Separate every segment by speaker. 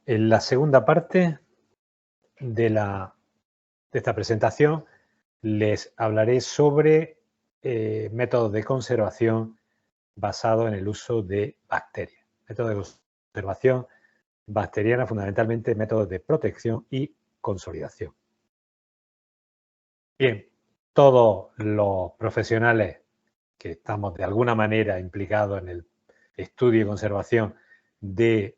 Speaker 1: En la segunda parte de esta presentación les hablaré sobre métodos de conservación basados en el uso de bacterias. Métodos de conservación bacteriana, fundamentalmente métodos de protección y consolidación. Bien, todos los profesionales que estamos de alguna manera implicados en el estudio y conservación del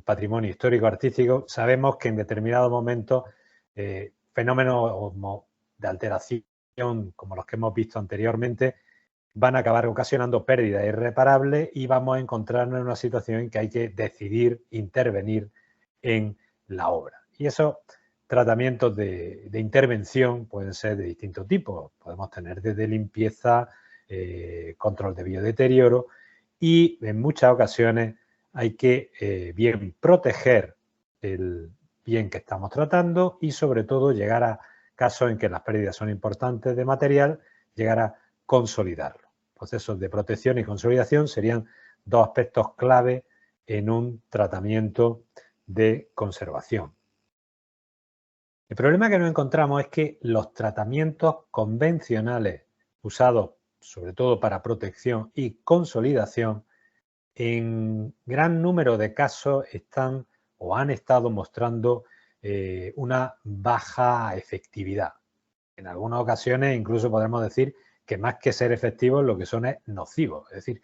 Speaker 1: patrimonio histórico-artístico, sabemos que en determinados momentos fenómenos de alteración, como los que hemos visto anteriormente, van a acabar ocasionando pérdidas irreparables y vamos a encontrarnos en una situación en que hay que decidir intervenir en la obra. Y esos tratamientos de intervención pueden ser de distintos tipos. Podemos tener desde limpieza, control de biodeterioro y en muchas ocasiones hay que bien proteger el bien que estamos tratando y sobre todo llegar a casos en que las pérdidas son importantes de material, llegar a consolidarlo. Procesos de protección y consolidación serían dos aspectos clave en un tratamiento de conservación. El problema que nos encontramos es que los tratamientos convencionales usados sobre todo para protección y consolidación, en gran número de casos están o han estado mostrando una baja efectividad. En algunas ocasiones incluso podemos decir que más que ser efectivos lo que son es nocivos, es decir,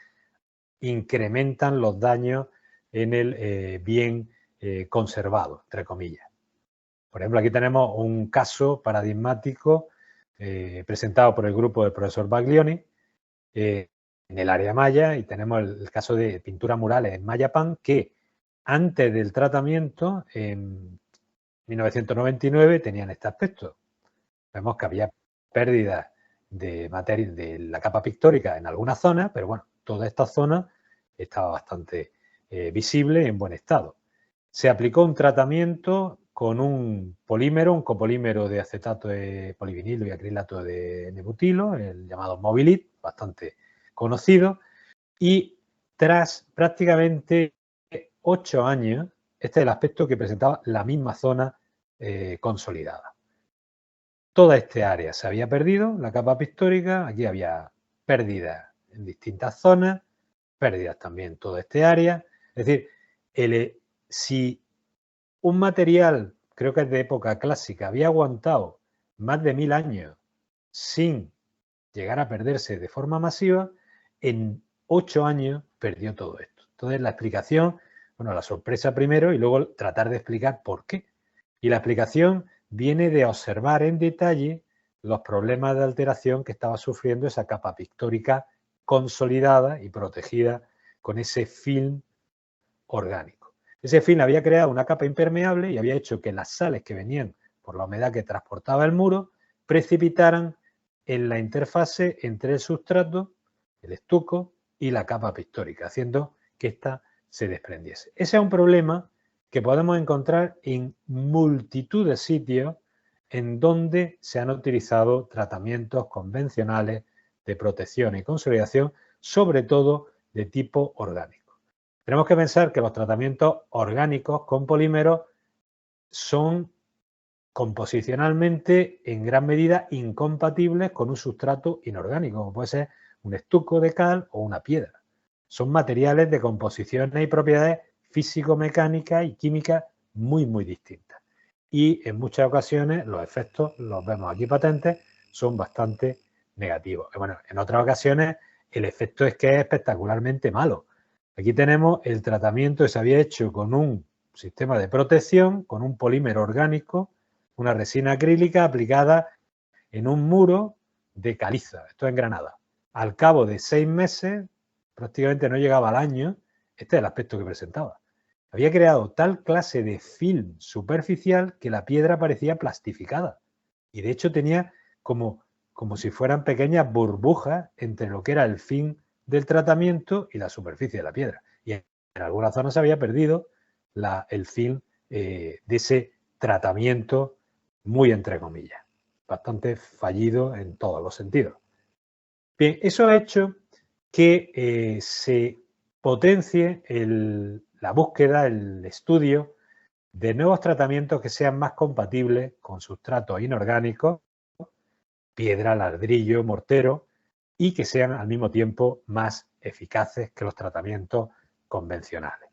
Speaker 1: incrementan los daños en el bien conservado, entre comillas. Por ejemplo, aquí tenemos un caso paradigmático presentado por el grupo del profesor Baglioni en el área maya y tenemos el caso de pinturas murales en Mayapán que antes del tratamiento, en 1999, tenían este aspecto. Vemos que había pérdidas de materia de la capa pictórica en algunas zonas, pero bueno, toda esta zona estaba bastante visible y en buen estado. Se aplicó un tratamiento con un polímero, un copolímero de acetato de polivinilo y acrilato de N-butilo, el llamado Mobilit, bastante conocido, y tras prácticamente 8 años, este es el aspecto que presentaba la misma zona consolidada. Toda esta área se había perdido, la capa pictórica, aquí había pérdidas en distintas zonas, pérdidas también en toda esta área. Es decir, si un material, creo que es de época clásica, había aguantado más de 1000 años sin llegar a perderse de forma masiva, en 8 años perdió todo esto. Entonces la explicación, bueno, la sorpresa primero y luego tratar de explicar por qué. Y la explicación viene de observar en detalle los problemas de alteración que estaba sufriendo esa capa pictórica consolidada y protegida con ese film orgánico. Ese film había creado una capa impermeable y había hecho que las sales que venían por la humedad que transportaba el muro precipitaran en la interfase entre el sustrato, el estuco y la capa pictórica, haciendo que ésta se desprendiese. Ese es un problema que podemos encontrar en multitud de sitios en donde se han utilizado tratamientos convencionales de protección y consolidación, sobre todo de tipo orgánico. Tenemos que pensar que los tratamientos orgánicos con polímeros son composicionalmente en gran medida incompatibles con un sustrato inorgánico, como puede ser un estuco de cal o una piedra. Son materiales de composiciones y propiedades físico-mecánicas y químicas muy distintas. Y en muchas ocasiones los efectos, los vemos aquí patentes, son bastante negativos. Bueno, en otras ocasiones el efecto es que es espectacularmente malo. Aquí tenemos el tratamiento que se había hecho con un sistema de protección, con un polímero orgánico, una resina acrílica aplicada en un muro de caliza, esto en Granada. Al cabo de 6 meses, prácticamente no llegaba al año, este es el aspecto que presentaba. Había creado tal clase de film superficial que la piedra parecía plastificada y de hecho tenía como si fueran pequeñas burbujas entre lo que era el film del tratamiento y la superficie de la piedra. Y en algunas zonas se había perdido el film de ese tratamiento muy entre comillas, bastante fallido en todos los sentidos. Bien, eso ha hecho que se potencie la búsqueda, el estudio de nuevos tratamientos que sean más compatibles con sustratos inorgánicos, piedra, ladrillo, mortero, y que sean al mismo tiempo más eficaces que los tratamientos convencionales.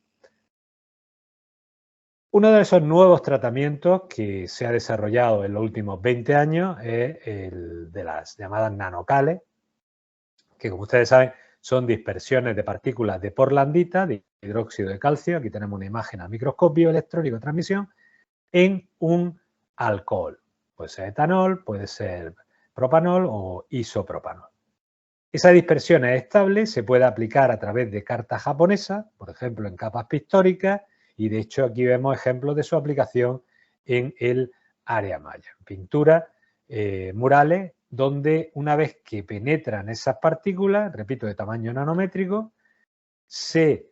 Speaker 1: Uno de esos nuevos tratamientos que se ha desarrollado en los últimos 20 años es el de las llamadas nanocales, que como ustedes saben son dispersiones de partículas de portlandita, de hidróxido de calcio, aquí tenemos una imagen al microscopio electrónico de transmisión, en un alcohol. Puede ser etanol, puede ser propanol o isopropanol. Esa dispersión es estable, se puede aplicar a través de cartas japonesas, por ejemplo en capas pictóricas, y de hecho aquí vemos ejemplos de su aplicación en el área maya. Pinturas murales donde una vez que penetran esas partículas, repito, de tamaño nanométrico, se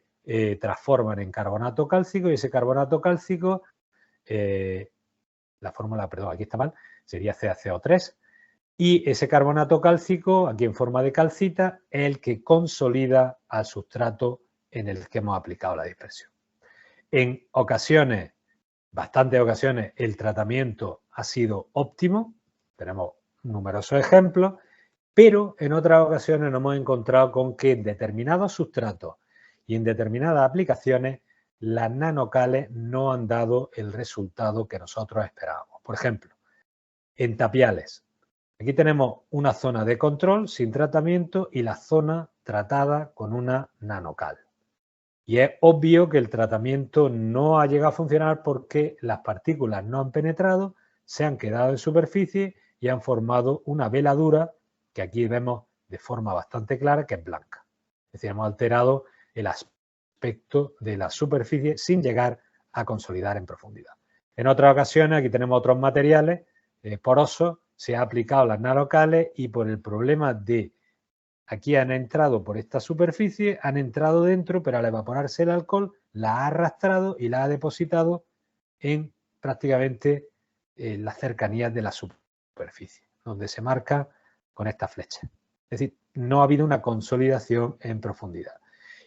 Speaker 1: transforman en carbonato cálcico y ese carbonato cálcico, la fórmula, perdón, aquí está mal, sería CaCO3, y ese carbonato cálcico, aquí en forma de calcita, es el que consolida al sustrato en el que hemos aplicado la dispersión. En ocasiones, bastantes ocasiones, el tratamiento ha sido óptimo, tenemos numerosos ejemplos, pero en otras ocasiones nos hemos encontrado con que en determinados sustratos y en determinadas aplicaciones las nanocales no han dado el resultado que nosotros esperábamos. Por ejemplo, en tapiales. Aquí tenemos una zona de control sin tratamiento y la zona tratada con una nanocal. Y es obvio que el tratamiento no ha llegado a funcionar porque las partículas no han penetrado, se han quedado en superficie y han formado una veladura que aquí vemos de forma bastante clara que es blanca. Es decir, hemos alterado el aspecto de la superficie sin llegar a consolidar en profundidad. En otras ocasiones, aquí tenemos otros materiales porosos, se ha aplicado las nanocales y por el problema de aquí han entrado por esta superficie, han entrado dentro, pero al evaporarse el alcohol la ha arrastrado y la ha depositado en prácticamente las cercanías de la superficie, donde se marca con esta flecha. Es decir, no ha habido una consolidación en profundidad.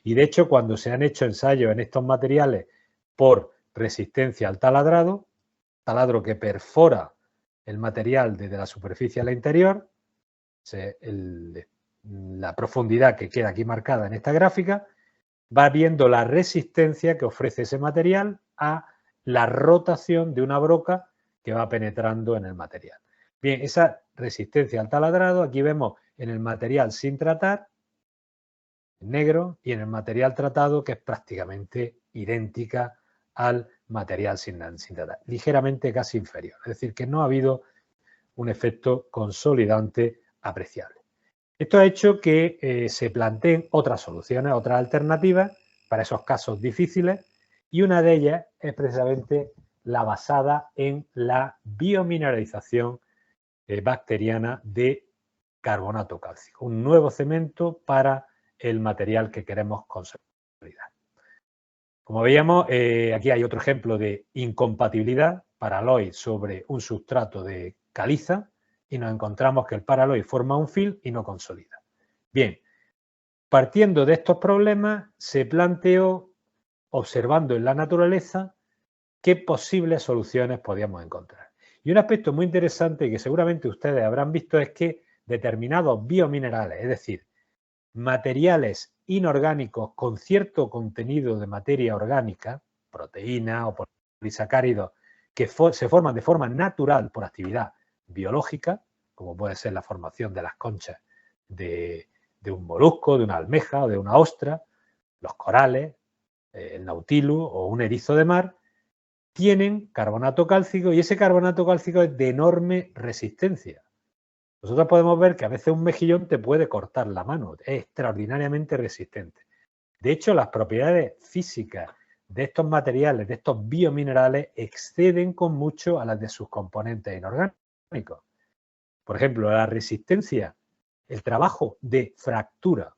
Speaker 1: Y de hecho, cuando se han hecho ensayos en estos materiales por resistencia al taladro que perfora el material desde la superficie a la interior, la profundidad que queda aquí marcada en esta gráfica, va viendo la resistencia que ofrece ese material a la rotación de una broca que va penetrando en el material. Bien, esa resistencia al taladrado, aquí vemos en el material sin tratar, en negro, y en el material tratado, que es prácticamente idéntica al material sin tratar, ligeramente casi inferior. Es decir, que no ha habido un efecto consolidante apreciable. Esto ha hecho que se planteen otras soluciones, otras alternativas para esos casos difíciles, y una de ellas es precisamente la basada en la biomineralización bacteriana de carbonato cálcico, un nuevo cemento para el material que queremos consolidar. Como veíamos, aquí hay otro ejemplo de incompatibilidad paraloid sobre un sustrato de caliza y nos encontramos que el paraloid forma un film y no consolida. Bien, partiendo de estos problemas, se planteó, observando en la naturaleza, qué posibles soluciones podíamos encontrar. Y un aspecto muy interesante que seguramente ustedes habrán visto es que determinados biominerales, es decir, materiales inorgánicos con cierto contenido de materia orgánica, proteína o polisacáridos, que se forman de forma natural por actividad biológica, como puede ser la formación de las conchas de un molusco, de una almeja o de una ostra, los corales, el nautilus o un erizo de mar, tienen carbonato cálcico y ese carbonato cálcico es de enorme resistencia. Nosotros podemos ver que a veces un mejillón te puede cortar la mano, es extraordinariamente resistente. De hecho, las propiedades físicas de estos materiales, de estos biominerales, exceden con mucho a las de sus componentes inorgánicos. Por ejemplo, la resistencia, el trabajo de fractura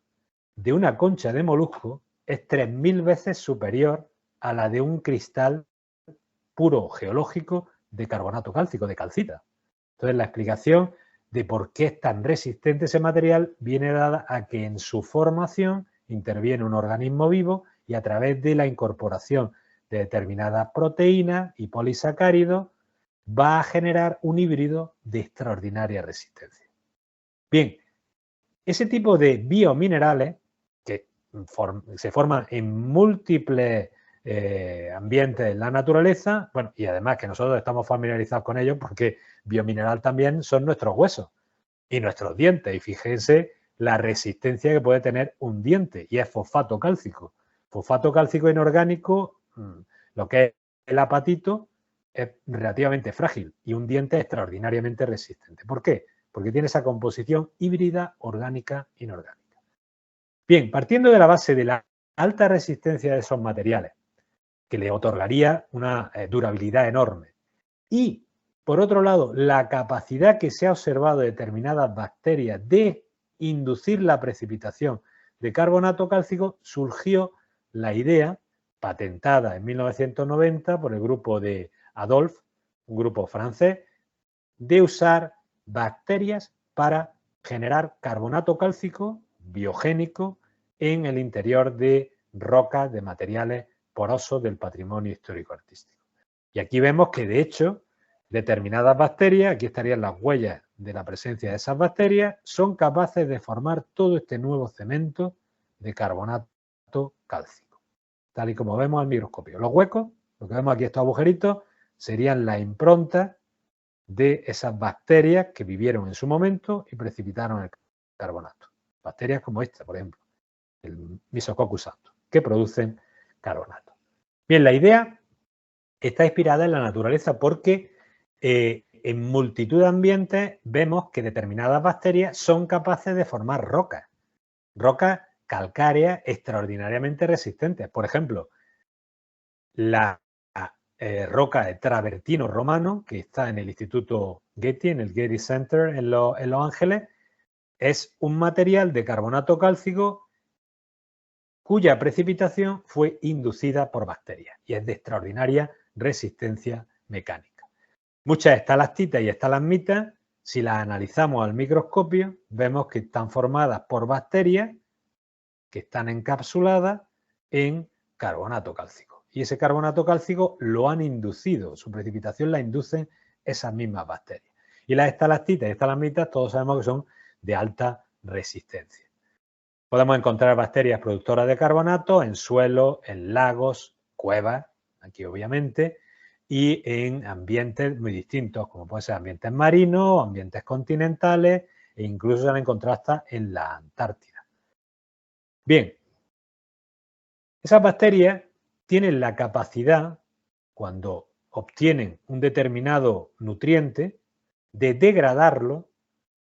Speaker 1: de una concha de molusco es 3000 veces superior a la de un cristal puro geológico de carbonato cálcico, de calcita. Entonces, la explicación de por qué es tan resistente ese material viene dada a que en su formación interviene un organismo vivo y a través de la incorporación de determinadas proteínas y polisacáridos, va a generar un híbrido de extraordinaria resistencia. Bien, ese tipo de biominerales que se forman en múltiples ambientes en la naturaleza, bueno, y además que nosotros estamos familiarizados con ellos porque biomineral también son nuestros huesos y nuestros dientes. Y fíjense la resistencia que puede tener un diente y es fosfato cálcico. Fosfato cálcico inorgánico, lo que es el apatito, es relativamente frágil y un diente extraordinariamente resistente. ¿Por qué? Porque tiene esa composición híbrida orgánica-inorgánica. Bien, partiendo de la base de la alta resistencia de esos materiales, que le otorgaría una durabilidad enorme, y, por otro lado, la capacidad que se ha observado de determinadas bacterias de inducir la precipitación de carbonato cálcico, surgió la idea, patentada en 1990 por el grupo de Adolphe, un grupo francés, de usar bacterias para generar carbonato cálcico biogénico en el interior de rocas, de materiales porosos del patrimonio histórico-artístico. Y aquí vemos que, de hecho, determinadas bacterias, aquí estarían las huellas de la presencia de esas bacterias, son capaces de formar todo este nuevo cemento de carbonato cálcico, tal y como vemos al microscopio. Los huecos, lo que vemos aquí, estos agujeritos, serían la impronta de esas bacterias que vivieron en su momento y precipitaron el carbonato. Bacterias como esta, por ejemplo, el Mycococcus santo, que producen carbonato. Bien, la idea está inspirada en la naturaleza porque en multitud de ambientes vemos que determinadas bacterias son capaces de formar rocas calcáreas extraordinariamente resistentes. Por ejemplo, la roca de travertino romano, que está en el Instituto Getty, en el Getty Center en Los Ángeles, es un material de carbonato cálcico cuya precipitación fue inducida por bacterias y es de extraordinaria resistencia mecánica. Muchas estalactitas y estalagmitas, si las analizamos al microscopio, vemos que están formadas por bacterias que están encapsuladas en carbonato cálcico. Y ese carbonato cálcico lo han inducido, su precipitación la inducen esas mismas bacterias. Y las estalactitas y estalagmitas todos sabemos que son de alta resistencia. Podemos encontrar bacterias productoras de carbonato en suelos, en lagos, cuevas, aquí obviamente, y en ambientes muy distintos, como pueden ser ambientes marinos, ambientes continentales, e incluso se han encontrado hasta en la Antártida. Bien, esas bacterias tienen la capacidad, cuando obtienen un determinado nutriente, de degradarlo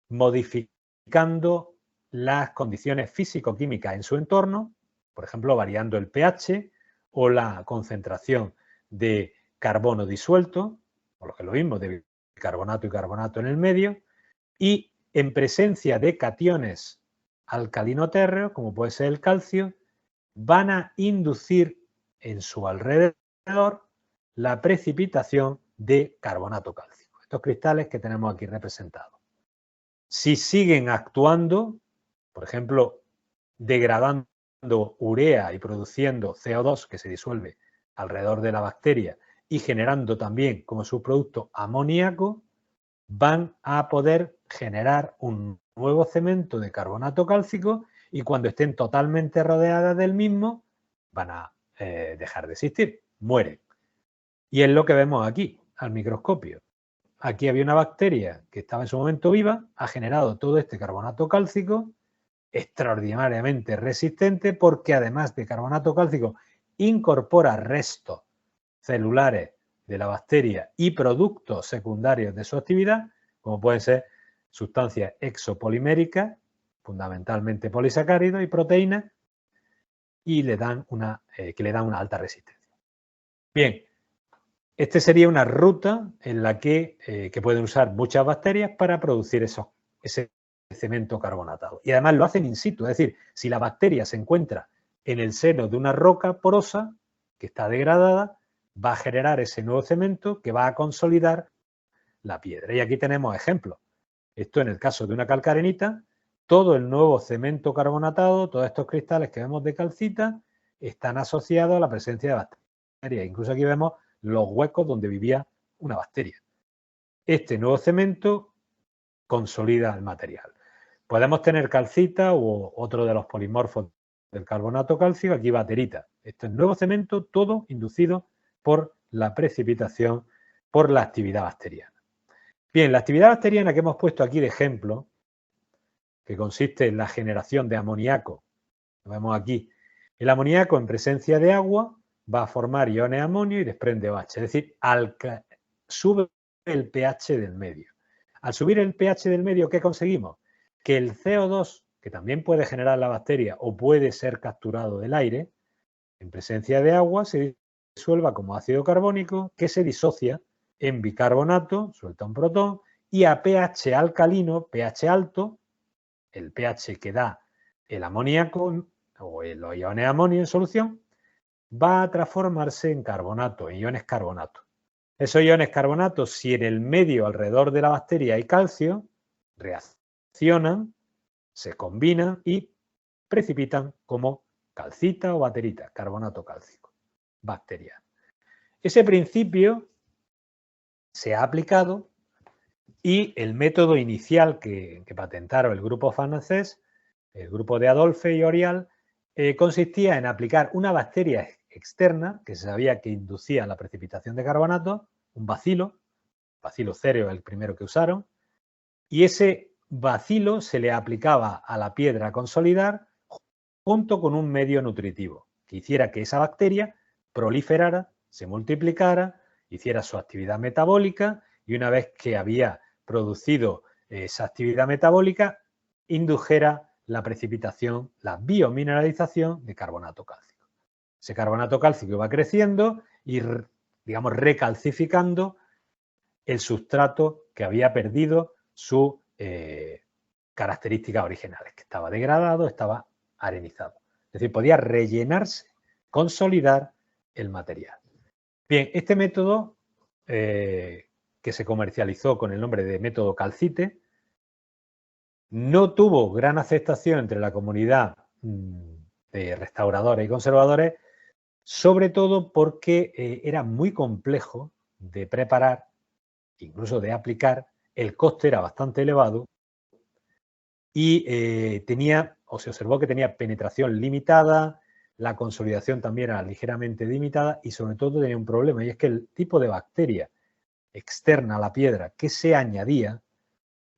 Speaker 1: modificando las condiciones físico-químicas en su entorno, por ejemplo, variando el pH o la concentración de carbono disuelto, o lo que es lo mismo, de bicarbonato y carbonato en el medio, y en presencia de cationes alcalino-térreos, como puede ser el calcio, van a inducir en su alrededor la precipitación de carbonato cálcico. Estos cristales que tenemos aquí representados. Si siguen actuando, por ejemplo, degradando urea y produciendo CO2 que se disuelve alrededor de la bacteria y generando también como subproducto amoníaco, van a poder generar un nuevo cemento de carbonato cálcico y cuando estén totalmente rodeadas del mismo van a dejar de existir, mueren. Y es lo que vemos aquí, al microscopio. Aquí había una bacteria que estaba en su momento viva, ha generado todo este carbonato cálcico, extraordinariamente resistente porque además de carbonato cálcico incorpora restos celulares de la bacteria y productos secundarios de su actividad, como pueden ser sustancias exopoliméricas, fundamentalmente polisacáridos y proteínas, y que le dan una alta resistencia. Bien, esta sería una ruta en la que pueden usar muchas bacterias para producir ese cemento carbonatado. Y además lo hacen in situ, es decir, si la bacteria se encuentra en el seno de una roca porosa que está degradada, va a generar ese nuevo cemento que va a consolidar la piedra. Y aquí tenemos ejemplos. Esto en el caso de una calcarenita, todo el nuevo cemento carbonatado, todos estos cristales que vemos de calcita, están asociados a la presencia de bacterias. Incluso aquí vemos los huecos donde vivía una bacteria. Este nuevo cemento consolida el material. Podemos tener calcita u otro de los polimorfos del carbonato cálcico, aquí baterita. Este es nuevo cemento, todo inducido por la precipitación, por la actividad bacteriana. Bien, la actividad bacteriana que hemos puesto aquí de ejemplo, que consiste en la generación de amoníaco, lo vemos aquí, el amoníaco en presencia de agua va a formar iones de amonio y desprende OH, es decir, sube el pH del medio. Al subir el pH del medio, ¿qué conseguimos? Que el CO2, que también puede generar la bacteria o puede ser capturado del aire, en presencia de agua se disuelva como ácido carbónico que se disocia en bicarbonato, suelta un protón, y a pH alcalino, pH alto, el pH que da el amoníaco o los iones de amonio en solución, va a transformarse en carbonato, en iones carbonato. Esos iones carbonatos, si en el medio alrededor de la bacteria hay calcio, reaccionan, se combinan y precipitan como calcita o baterita, carbonato cálcico, bacteriano. Ese principio se ha aplicado y el método inicial que patentaron el grupo francés, el grupo de Adolphe y Orial, consistía en aplicar una bacteria externa que se sabía que inducía la precipitación de carbonato, un bacilo cereo el primero que usaron, y ese bacilo se le aplicaba a la piedra a consolidar junto con un medio nutritivo que hiciera que esa bacteria proliferara, se multiplicara, hiciera su actividad metabólica y una vez que había producido esa actividad metabólica, indujera la precipitación, la biomineralización de carbonato cálcico. Ese carbonato cálcico va creciendo y, digamos, recalcificando el sustrato que había perdido sus características originales, que estaba degradado, estaba arenizado. Es decir, podía rellenarse, consolidar el material. Bien, este método que se comercializó con el nombre de método Calcite no tuvo gran aceptación entre la comunidad de restauradores y conservadores, sobre todo porque era muy complejo de preparar, incluso de aplicar, el coste era bastante elevado y se observó que tenía penetración limitada, la consolidación también era ligeramente limitada y sobre todo tenía un problema, y es que el tipo de bacteria externa a la piedra que se añadía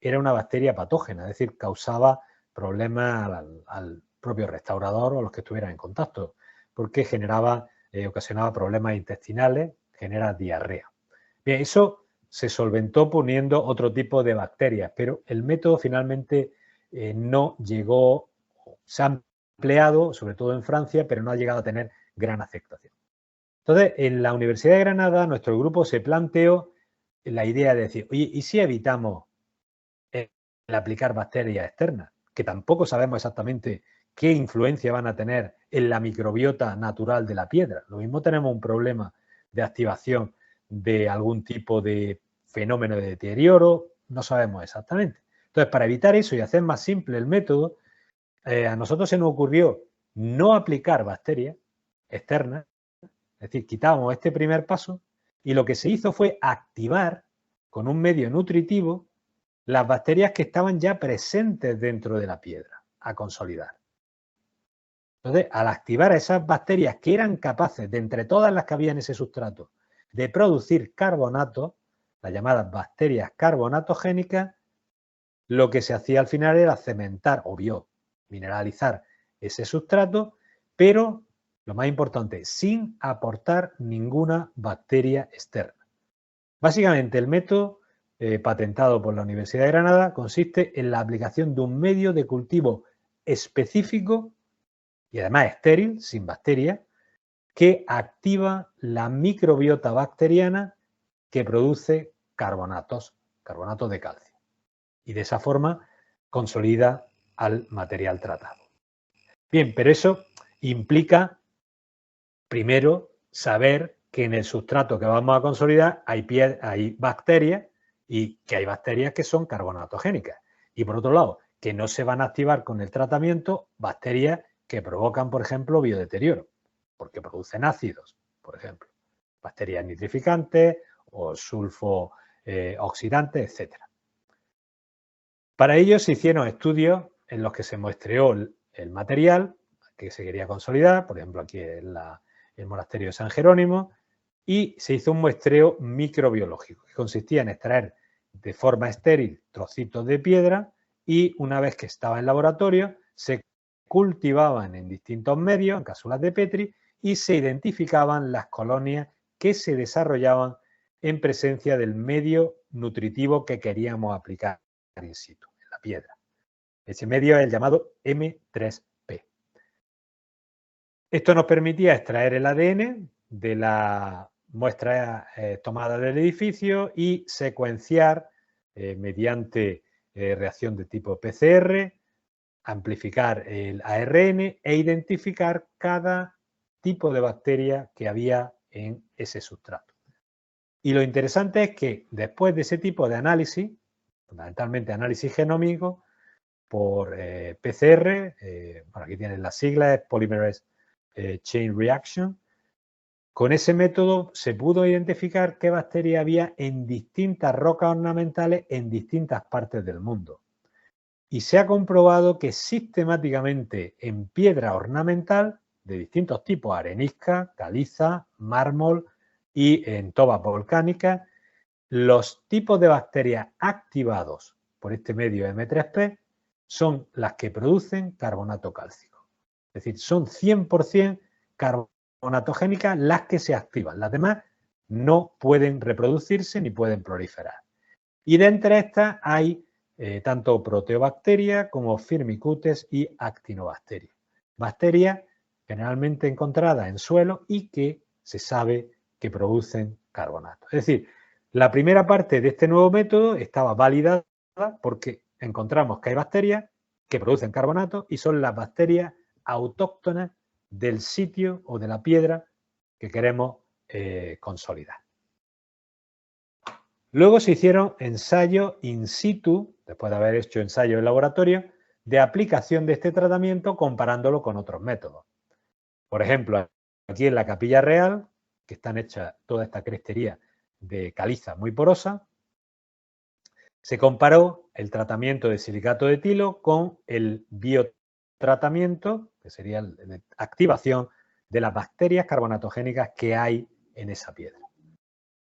Speaker 1: era una bacteria patógena, es decir, causaba problemas al propio restaurador o a los que estuvieran en contacto, porque ocasionaba problemas intestinales, genera diarrea. Bien, eso se solventó poniendo otro tipo de bacterias, pero el método finalmente no llegó, se ha empleado, sobre todo en Francia, pero no ha llegado a tener gran aceptación. Entonces, en la Universidad de Granada, nuestro grupo se planteó la idea de decir, oye, ¿y si evitamos el aplicar bacterias externas? Que tampoco sabemos exactamente qué influencia van a tener en la microbiota natural de la piedra. Lo mismo tenemos un problema de activación de algún tipo de fenómeno de deterioro, no sabemos exactamente. Entonces, para evitar eso y hacer más simple el método, a nosotros se nos ocurrió no aplicar bacterias externas, es decir, quitábamos este primer paso y lo que se hizo fue activar con un medio nutritivo las bacterias que estaban ya presentes dentro de la piedra a consolidar. Entonces, al activar a esas bacterias que eran capaces, de entre todas las que había en ese sustrato, de producir carbonato, las llamadas bacterias carbonatogénicas, lo que se hacía al final era cementar o biomineralizar ese sustrato, pero lo más importante, sin aportar ninguna bacteria externa. Básicamente, el método patentado por la Universidad de Granada consiste en la aplicación de un medio de cultivo específico y además estéril, sin bacterias, que activa la microbiota bacteriana que produce carbonatos de calcio. Y de esa forma consolida al material tratado. Bien, pero eso implica primero saber que en el sustrato que vamos a consolidar hay bacterias y que hay bacterias que son carbonatogénicas. Y por otro lado, que no se van a activar con el tratamiento bacterias que provocan, por ejemplo, biodeterioro, porque producen ácidos, por ejemplo. bacterias nitrificantes o sulfo oxidantes, etc. Para ello se hicieron estudios en los que se muestreó el material que se quería consolidar, por ejemplo aquí en el monasterio de San Jerónimo, y se hizo un muestreo microbiológico que consistía en extraer de forma estéril trocitos de piedra y una vez que estaba en laboratorio se cultivaban en distintos medios, en cápsulas de Petri, y se identificaban las colonias que se desarrollaban en presencia del medio nutritivo que queríamos aplicar in situ, en la piedra. Ese medio es el llamado M3P. Esto nos permitía extraer el ADN de la muestra tomada del edificio y secuenciar mediante reacción de tipo PCR, amplificar el ARN e identificar cada tipo de bacteria que había en ese sustrato. Y lo interesante es que después de ese tipo de análisis, fundamentalmente análisis genómico, por PCR, bueno, aquí tienen las siglas, Polymerase Chain Reaction. Con ese método se pudo identificar qué bacteria había en distintas rocas ornamentales en distintas partes del mundo. Y se ha comprobado que sistemáticamente en piedra ornamental de distintos tipos, arenisca, caliza, mármol y en tobas volcánicas, los tipos de bacterias activados por este medio M3P son las que producen carbonato cálcico. Es decir, son 100% carbonatogénicas las que se activan. Las demás no pueden reproducirse ni pueden proliferar. Y de entre estas hay tanto proteobacterias como firmicutes y actinobacterias. Bacterias generalmente encontradas en suelo y que se sabe que producen carbonato. Es decir, la primera parte de este nuevo método estaba validada porque encontramos que hay bacterias que producen carbonato y son las bacterias autóctonas del sitio o de la piedra que queremos consolidar. Luego se hicieron ensayos in situ, después de haber hecho ensayos en laboratorio, de aplicación de este tratamiento comparándolo con otros métodos. Por ejemplo, aquí en la Capilla Real, que están hechas toda esta crestería de caliza muy porosa, se comparó el tratamiento de silicato de etilo con el biotratamiento, que sería la activación de las bacterias carbonatogénicas que hay en esa piedra.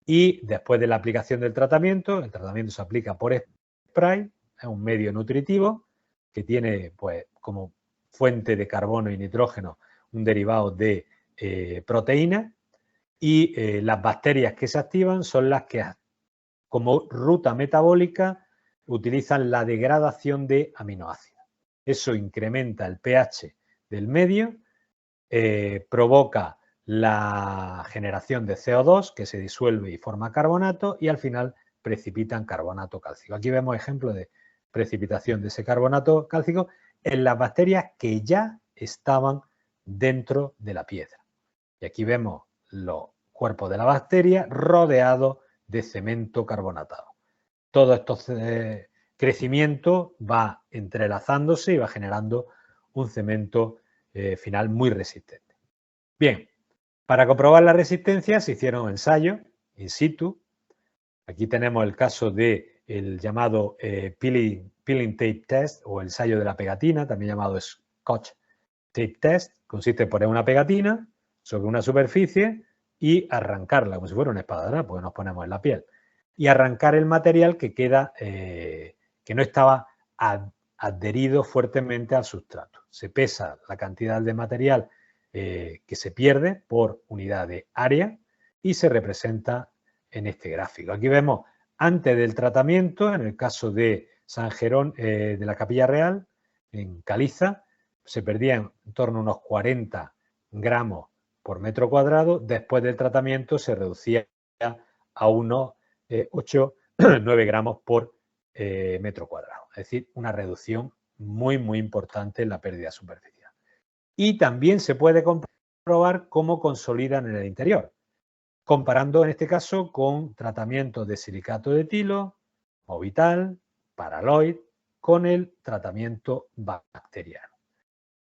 Speaker 1: Y después de la aplicación del tratamiento, el tratamiento se aplica por spray, es un medio nutritivo que tiene pues, como fuente de carbono y nitrógeno un derivado de proteína y las bacterias que se activan son las que como ruta metabólica utilizan la degradación de aminoácidos. Eso incrementa el pH del medio, provoca la generación de CO2 que se disuelve y forma carbonato y al final precipitan carbonato cálcico. Aquí vemos ejemplos de precipitación de ese carbonato cálcico en las bacterias que ya estaban dentro de la piedra. Y aquí vemos los cuerpos de la bacteria rodeados de cemento carbonatado. Todo este crecimiento va entrelazándose y va generando un cemento final muy resistente. Bien, para comprobar la resistencia se hicieron ensayos in situ. Aquí tenemos el caso del llamado peeling tape test o ensayo de la pegatina, también llamado Scotch tape test. Consiste en poner una pegatina sobre una superficie y arrancarla, como si fuera una espadana, porque nos ponemos en la piel. Y arrancar el material que queda, que no estaba adherido fuertemente al sustrato. Se pesa la cantidad de material que se pierde por unidad de área y se representa en este gráfico. Aquí vemos antes del tratamiento, en el caso de San Jerónimo, de la Capilla Real, en caliza, se perdían en torno a unos 40 gramos por metro cuadrado. Después del tratamiento se reducía a unos 8, 9 gramos por metro cuadrado. Es decir, una reducción muy, muy importante en la pérdida superficial. Y también se puede comprobar cómo consolidan en el interior, comparando en este caso con tratamientos de silicato de etilo, Movital, Paraloid, con el tratamiento bacteriano.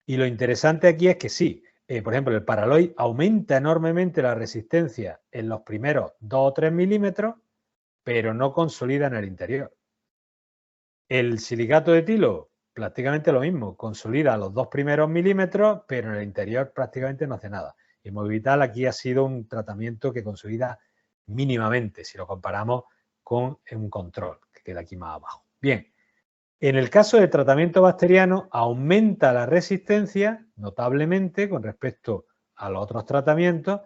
Speaker 1: Y lo interesante aquí es que sí, por ejemplo, el paraloid aumenta enormemente la resistencia en los primeros 2 o 3 milímetros, pero no consolida en el interior. El silicato de etilo, prácticamente lo mismo, consolida los 2 primeros milímetros, pero en el interior prácticamente no hace nada. Y Movivital aquí ha sido un tratamiento que consolida mínimamente, si lo comparamos con un control, que queda aquí más abajo. Bien, en el caso del tratamiento bacteriano, aumenta la resistencia notablemente con respecto a los otros tratamientos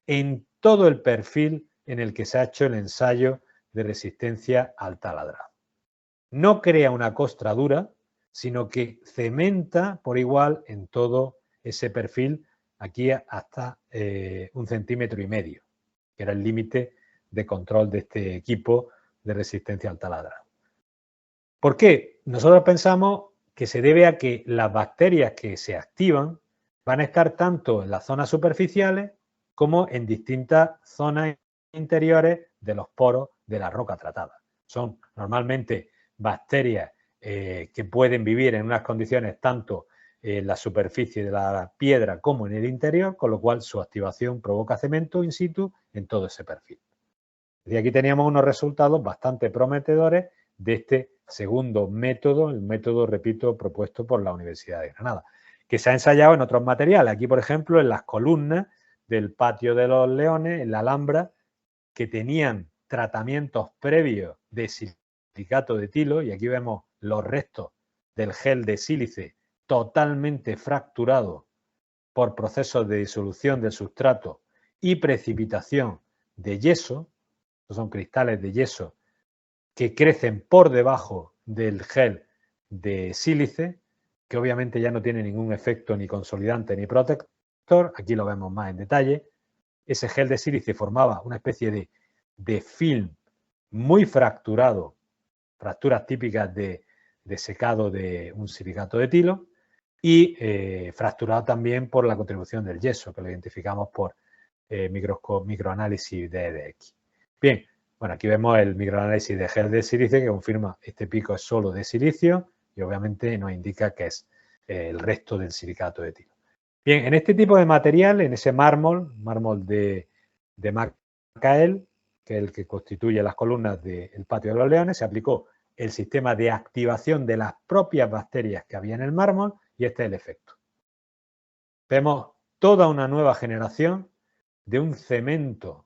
Speaker 1: en todo el perfil en el que se ha hecho el ensayo de resistencia al taladrado. No crea una costra dura, sino que cementa por igual en todo ese perfil, aquí hasta 1,5 centímetros, que era el límite de control de este equipo de resistencia al taladrado. ¿Por qué? Nosotros pensamos que se debe a que las bacterias que se activan van a estar tanto en las zonas superficiales como en distintas zonas interiores de los poros de la roca tratada. Son normalmente bacterias que pueden vivir en unas condiciones tanto en la superficie de la piedra como en el interior, con lo cual su activación provoca cemento in situ en todo ese perfil. Y aquí teníamos unos resultados bastante prometedores de este segundo método, el método, repito, propuesto por la Universidad de Granada, que se ha ensayado en otros materiales. Aquí, por ejemplo, en las columnas del Patio de los Leones, en la Alhambra, que tenían tratamientos previos de silicato de etilo, y aquí vemos los restos del gel de sílice totalmente fracturado por procesos de disolución del sustrato y precipitación de yeso. Estos son cristales de yeso que crecen por debajo del gel de sílice, que obviamente ya no tiene ningún efecto ni consolidante ni protector. Aquí lo vemos más en detalle. Ese gel de sílice formaba una especie de film muy fracturado, fracturas típicas de secado de un silicato de etilo, y fracturado también por la contribución del yeso, que lo identificamos por microanálisis de EDX. Bien, bueno, aquí vemos el microanálisis de gel de sílice que confirma este pico es solo de silicio y obviamente nos indica que es el resto del silicato de etilo. Bien, en este tipo de material, en ese mármol de Macael, que es el que constituye las columnas del Patio de los Leones, se aplicó el sistema de activación de las propias bacterias que había en el mármol y este es el efecto. Vemos toda una nueva generación de un cemento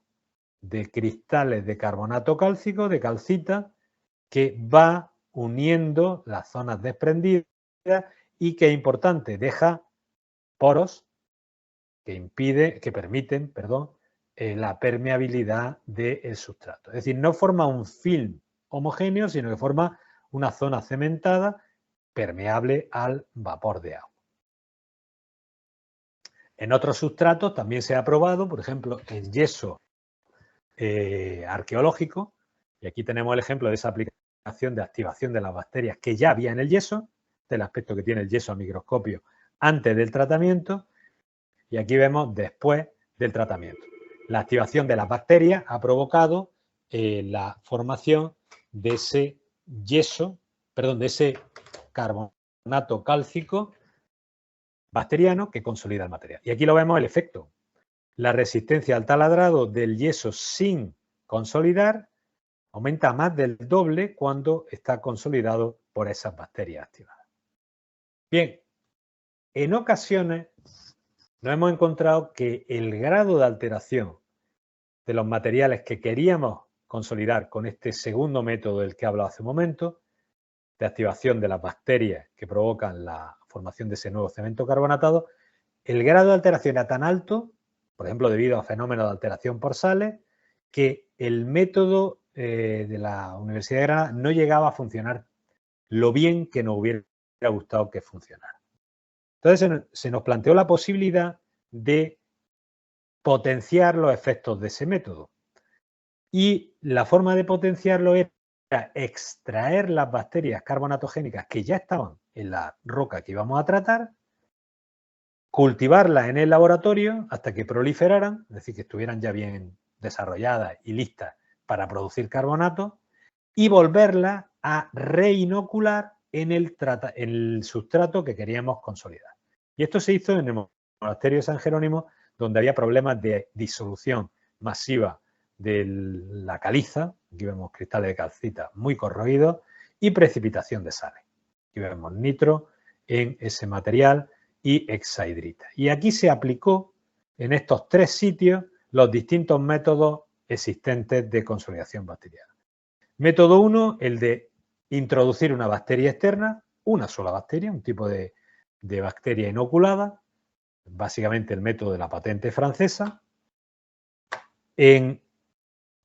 Speaker 1: de cristales de carbonato cálcico, de calcita, que va uniendo las zonas desprendidas y que es importante, deja poros que permiten la permeabilidad del sustrato. Es decir, no forma un film homogéneo, sino que forma una zona cementada permeable al vapor de agua. En otros sustratos también se ha probado, por ejemplo, en yeso arqueológico, y aquí tenemos el ejemplo de esa aplicación de activación de las bacterias que ya había en el yeso, del aspecto que tiene el yeso a microscopio antes del tratamiento, y aquí vemos después del tratamiento. La activación de las bacterias ha provocado la formación de ese yeso, perdón, de ese carbonato cálcico bacteriano que consolida el material. Y aquí lo vemos el efecto. La resistencia al taladrado del yeso sin consolidar aumenta más del doble cuando está consolidado por esas bacterias activadas. Bien, en ocasiones nos hemos encontrado que el grado de alteración de los materiales que queríamos consolidar con este segundo método del que he hablado hace un momento, de activación de las bacterias que provocan la formación de ese nuevo cemento carbonatado, el grado de alteración era tan alto, por ejemplo, debido a fenómenos de alteración por sales, que el método de la Universidad de Granada no llegaba a funcionar lo bien que nos hubiera gustado que funcionara. Entonces se nos planteó la posibilidad de potenciar los efectos de ese método. Y la forma de potenciarlo era extraer las bacterias carbonatogénicas que ya estaban en la roca que íbamos a tratar, cultivarlas en el laboratorio hasta que proliferaran, es decir, que estuvieran ya bien desarrolladas y listas para producir carbonato, y volverlas a reinocular en el sustrato que queríamos consolidar. Y esto se hizo en el monasterio de San Jerónimo, donde había problemas de disolución masiva de la caliza, aquí vemos cristales de calcita muy corroídos, y precipitación de sales. Aquí vemos nitro en ese material y hexahidrita. Y aquí se aplicó en estos 3 sitios los distintos métodos existentes de consolidación bacteriana. Método 1, el de introducir una bacteria externa, una sola bacteria, un tipo de bacteria inoculada, básicamente el método de la patente francesa. En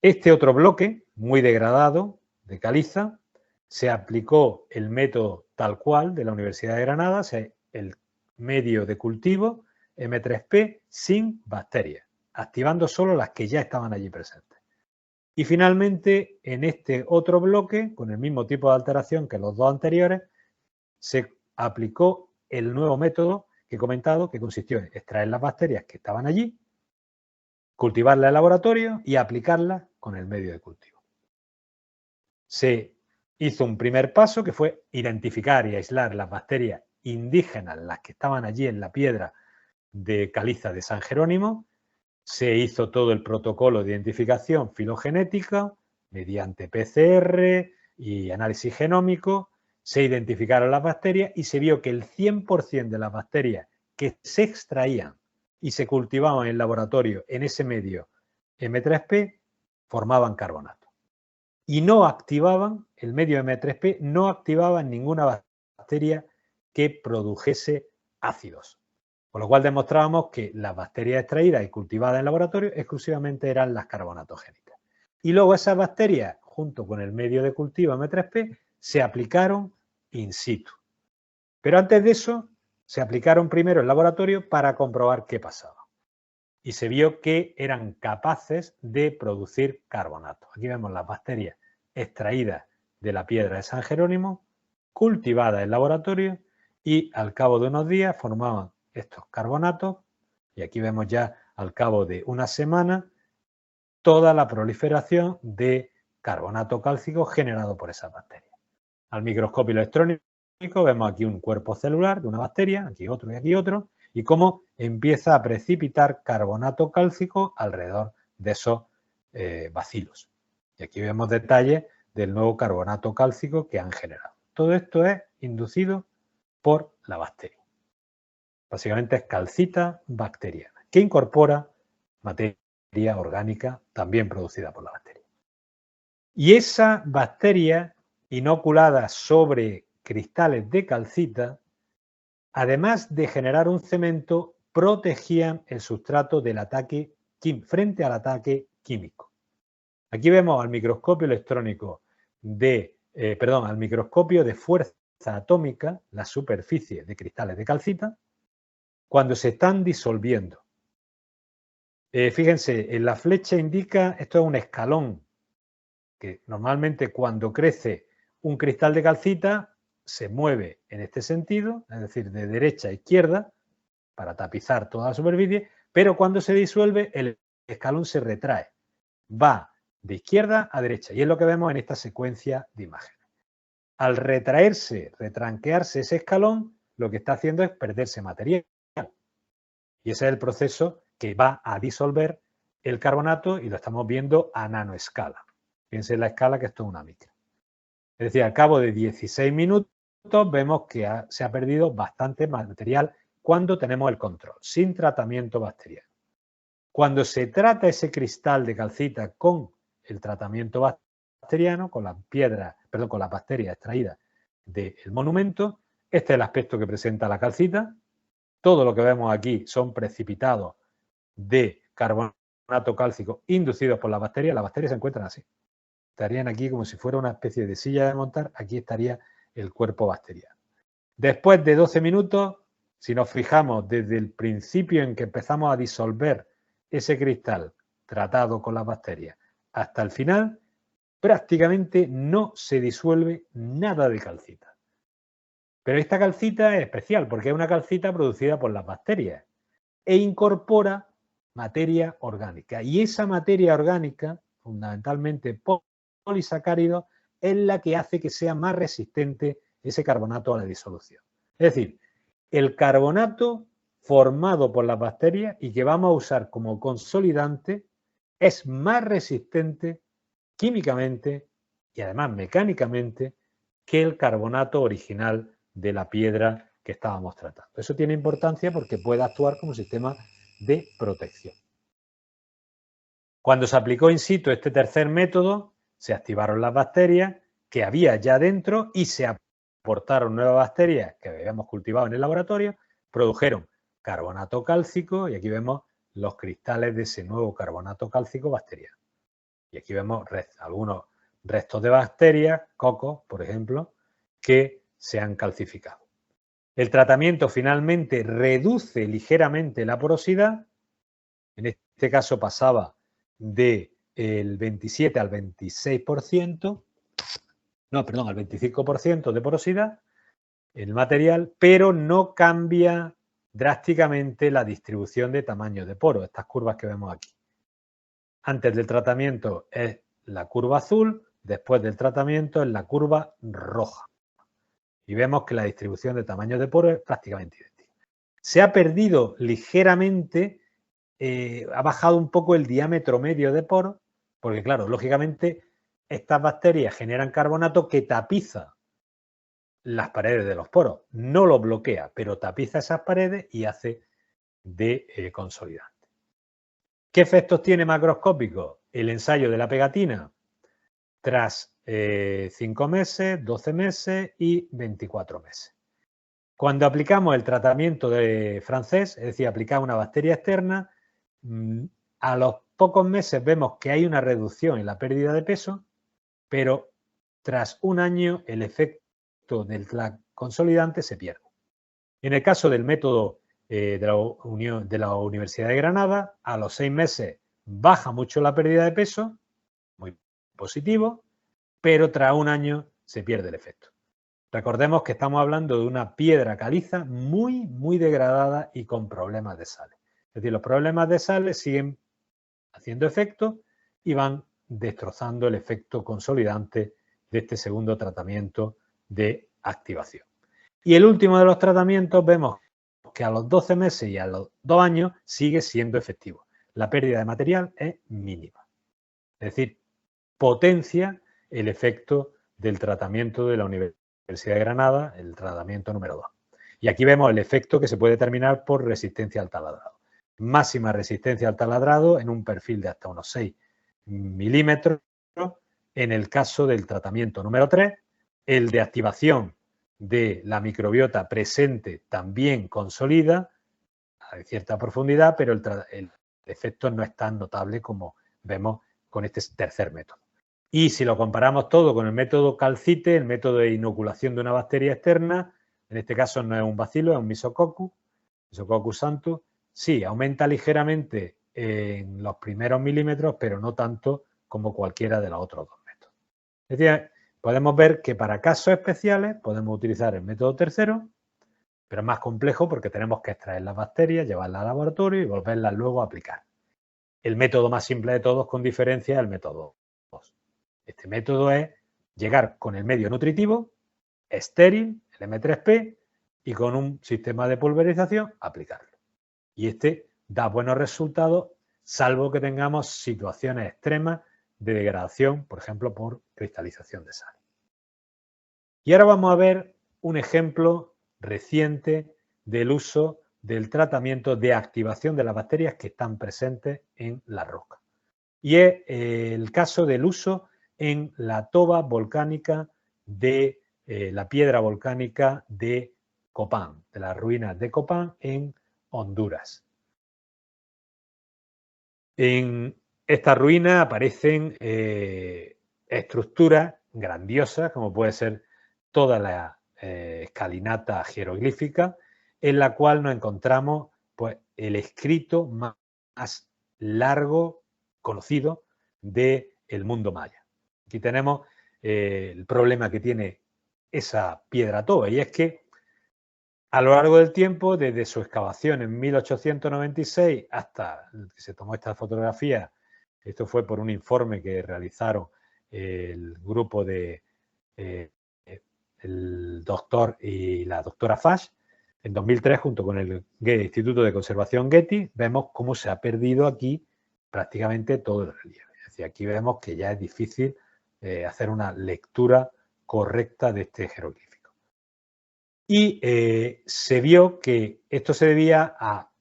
Speaker 1: este otro bloque, muy degradado, de caliza, se aplicó el método tal cual de la Universidad de Granada, o sea, el medio de cultivo M3P sin bacterias, activando solo las que ya estaban allí presentes. Y finalmente, en este otro bloque, con el mismo tipo de alteración que los 2 anteriores, se aplicó el nuevo método que he comentado, que consistió en extraer las bacterias que estaban allí, cultivarlas en laboratorio y aplicarlas con el medio de cultivo. Se hizo un primer paso que fue identificar y aislar las bacterias indígenas, las que estaban allí en la piedra de caliza de San Jerónimo. Se hizo todo el protocolo de identificación filogenética mediante PCR y análisis genómico. Se identificaron las bacterias y se vio que el 100% de las bacterias que se extraían y se cultivaban en el laboratorio en ese medio M3P formaban carbonato. Y no activaban, el medio M3P no activaba ninguna bacteria que produjese ácidos. Con lo cual demostrábamos que las bacterias extraídas y cultivadas en laboratorio exclusivamente eran las carbonatogénicas. Y luego esas bacterias, junto con el medio de cultivo M3P, se aplicaron in situ. Pero antes de eso, se aplicaron primero en laboratorio para comprobar qué pasaba. Y se vio que eran capaces de producir carbonato. Aquí vemos las bacterias extraídas de la piedra de San Jerónimo, cultivadas en laboratorio y al cabo de unos días formaban estos carbonatos y aquí vemos ya al cabo de una semana toda la proliferación de carbonato cálcico generado por esas bacterias. Al microscopio electrónico vemos aquí un cuerpo celular de una bacteria, aquí otro y aquí otro, y cómo empieza a precipitar carbonato cálcico alrededor de esos bacilos. Y aquí vemos detalles del nuevo carbonato cálcico que han generado. Todo esto es inducido por la bacteria. Básicamente es calcita bacteriana, que incorpora materia orgánica también producida por la bacteria. Y esa bacteria inoculada sobre cristales de calcita, además de generar un cemento, protegían el sustrato del ataque frente al ataque químico. Aquí vemos al microscopio electrónico al microscopio de fuerza atómica, la superficie de cristales de calcita, cuando se están disolviendo. Fíjense, en la flecha indica, esto es un escalón, que normalmente cuando crece un cristal de calcita se mueve en este sentido, es decir, de derecha a izquierda, para tapizar toda la superficie, pero cuando se disuelve el escalón se retrae, va de izquierda a derecha, y es lo que vemos en esta secuencia de imágenes. Al retraerse, retranquearse ese escalón, lo que está haciendo es perderse material. Y ese es el proceso que va a disolver el carbonato y lo estamos viendo a nanoescala. Fíjense en la escala que esto es una micra. Es decir, al cabo de 16 minutos vemos que se ha perdido bastante material cuando tenemos el control, sin tratamiento bacteriano. Cuando se trata ese cristal de calcita con el tratamiento bacteriano, con la bacteria extraída del monumento, este es el aspecto que presenta la calcita. Todo lo que vemos aquí son precipitados de carbonato cálcico inducidos por las bacterias. Las bacterias se encuentran así. Estarían aquí como si fuera una especie de silla de montar. Aquí estaría el cuerpo bacteriano. Después de 12 minutos, si nos fijamos desde el principio en que empezamos a disolver ese cristal tratado con las bacterias hasta el final, prácticamente no se disuelve nada de calcita. Pero esta calcita es especial porque es una calcita producida por las bacterias e incorpora materia orgánica. Y esa materia orgánica, fundamentalmente polisacáridos, es la que hace que sea más resistente ese carbonato a la disolución. Es decir, el carbonato formado por las bacterias y que vamos a usar como consolidante es más resistente químicamente y además mecánicamente que el carbonato original de la piedra que estábamos tratando. Eso tiene importancia porque puede actuar como sistema de protección. Cuando se aplicó in situ este tercer método, se activaron las bacterias que había ya dentro y se aportaron nuevas bacterias que habíamos cultivado en el laboratorio, produjeron carbonato cálcico y aquí vemos los cristales de ese nuevo carbonato cálcico bacteriano. Y aquí vemos algunos restos de bacterias, cocos, por ejemplo, que se han calcificado. El tratamiento finalmente reduce ligeramente la porosidad, en este caso pasaba del 27 al 26%, no, perdón, al 25% de porosidad el material, pero no cambia drásticamente la distribución de tamaño de poro, estas curvas que vemos aquí. Antes del tratamiento es la curva azul, después del tratamiento es la curva roja. Y vemos que la distribución de tamaño de poro es prácticamente idéntica. Se ha perdido ligeramente, ha bajado un poco el diámetro medio de poro, porque claro, lógicamente estas bacterias generan carbonato que tapiza las paredes de los poros. No lo bloquea, pero tapiza esas paredes y hace de consolidante. ¿Qué efectos tiene macroscópicos? El ensayo de la pegatina tras 5 meses, 12 meses y 24 meses. Cuando aplicamos el tratamiento de francés, es decir, aplicamos una bacteria externa, a los pocos meses vemos que hay una reducción en la pérdida de peso, pero tras un año el efecto del consolidante se pierde. En el caso del método de la Universidad de Granada, a los 6 meses baja mucho la pérdida de peso, muy positivo, pero tras un año se pierde el efecto. Recordemos que estamos hablando de una piedra caliza muy degradada y con problemas de sales. Es decir, los problemas de sales siguen haciendo efecto y van destrozando el efecto consolidante de este segundo tratamiento de activación. Y el último de los tratamientos vemos que a los 12 meses y a los 2 años sigue siendo efectivo. La pérdida de material es mínima. Es decir, potencia el efecto del tratamiento de la Universidad de Granada, el tratamiento número 2. Y aquí vemos el efecto que se puede determinar por resistencia al taladrado. Máxima resistencia al taladrado en un perfil de hasta unos 6 milímetros en el caso del tratamiento número 3. El de activación de la microbiota presente también consolida a cierta profundidad, pero el efecto no es tan notable como vemos con este tercer método. Y si lo comparamos todo con el método calcite, el método de inoculación de una bacteria externa, en este caso no es un bacilo, es un Mesococcus santus, sí, aumenta ligeramente en los primeros milímetros, pero no tanto como cualquiera de los otros dos métodos. Es decir, podemos ver que para casos especiales podemos utilizar el método tercero, pero es más complejo porque tenemos que extraer las bacterias, llevarlas al laboratorio y volverlas luego a aplicar. El método más simple de todos, con diferencia, es el método 2. Este método es llegar con el medio nutritivo, estéril, el M3P, y con un sistema de pulverización, aplicarlo. Y este da buenos resultados, salvo que tengamos situaciones extremas de degradación, por ejemplo, por cristalización de sal. Y ahora vamos a ver un ejemplo reciente del uso del tratamiento de activación de las bacterias que están presentes en la roca. Y es el caso del uso en la toba volcánica de la piedra volcánica de Copán, de las ruinas de Copán en Honduras. En esta ruina aparecen estructuras grandiosas, como puede ser toda la escalinata jeroglífica, en la cual nos encontramos pues, el escrito más largo conocido del mundo maya. Aquí tenemos el problema que tiene esa piedra toba, y es que a lo largo del tiempo, desde su excavación en 1896 hasta que se tomó esta fotografía, esto fue por un informe que realizaron el grupo de el doctor y la doctora Fash, En 2003, junto con el Instituto de Conservación Getty, vemos cómo se ha perdido aquí prácticamente todo el relieve. Es decir, aquí vemos que ya es difícil hacer una lectura correcta de este jeroglífico. Y se vio que esto se debía a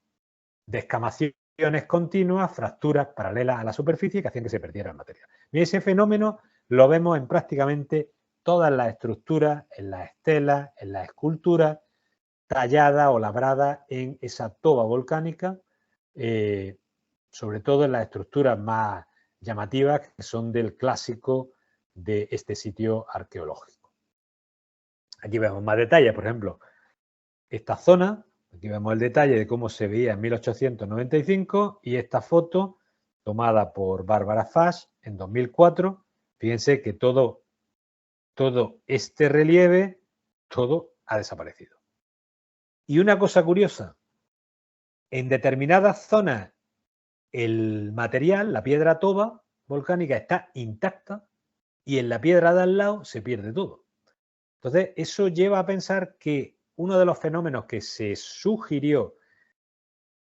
Speaker 1: descamaciones continuas, fracturas paralelas a la superficie que hacían que se perdiera el material. Y ese fenómeno lo vemos en prácticamente todas las estructuras, en las estelas, en las esculturas, tallada o labrada en esa toba volcánica, sobre todo en las estructuras más llamativas que son del clásico de este sitio arqueológico. Aquí vemos más detalles, por ejemplo, esta zona, aquí vemos el detalle de cómo se veía en 1895 y esta foto tomada por Barbara Fasch en 2004. Fíjense que todo este relieve, todo ha desaparecido. Y una cosa curiosa, en determinadas zonas el material, la piedra toba volcánica está intacta y en la piedra de al lado se pierde todo. Entonces, eso lleva a pensar que uno de los fenómenos que se sugirió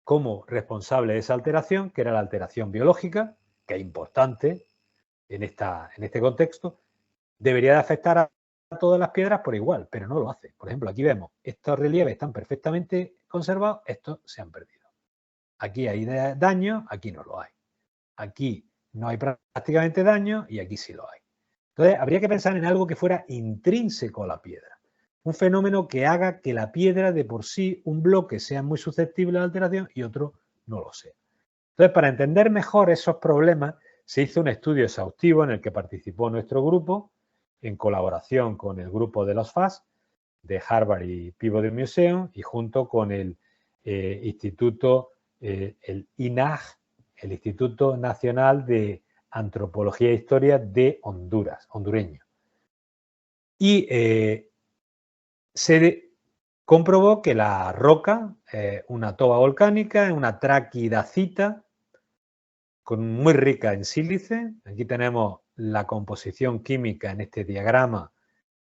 Speaker 1: como responsable de esa alteración, que era la alteración biológica, que es importante en este contexto, debería de afectar a todas las piedras por igual, pero no lo hace. Por ejemplo, aquí vemos, estos relieves están perfectamente conservados, estos se han perdido. Aquí hay daño, aquí no lo hay. Aquí no hay prácticamente daño y aquí sí lo hay. Entonces, habría que pensar en algo que fuera intrínseco a la piedra. Un fenómeno que haga que la piedra de por sí, un bloque, sea muy susceptible a la alteración y otro no lo sea. Entonces, para entender mejor esos problemas, se hizo un estudio exhaustivo en el que participó nuestro grupo, en colaboración con el grupo de los FAS, de Harvard y Peabody Museum, y junto con el Instituto, el INAH, el Instituto Nacional de Antropología e Historia de Honduras, hondureño. Y se comprobó que la roca, una toba volcánica, una traquidacita, muy rica en sílice. Aquí tenemos la composición química en este diagrama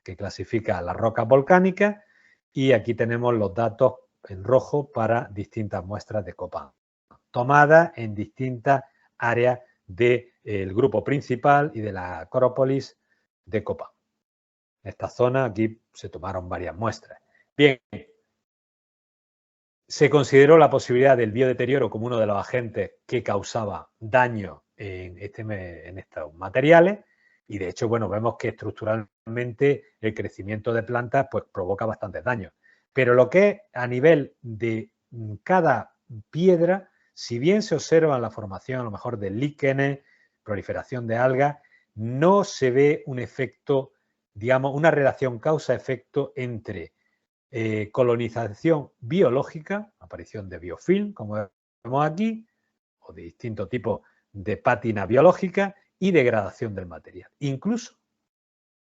Speaker 1: que clasifica las rocas volcánicas y aquí tenemos los datos en rojo para distintas muestras de Copán, tomadas en distintas áreas del grupo principal y de la Acrópolis de Copán. En esta zona aquí se tomaron varias muestras. Bien, se consideró la posibilidad del biodeterioro como uno de los agentes que causaba daño en estos materiales y de hecho, bueno, vemos que estructuralmente el crecimiento de plantas pues provoca bastantes daños. Pero lo que es a nivel de cada piedra, si bien se observa la formación a lo mejor de líquenes, proliferación de algas, no se ve un efecto, digamos, una relación causa-efecto entre colonización biológica, aparición de biofilm, como vemos aquí, o de distintos tipos de pátina biológica y degradación del material. Incluso,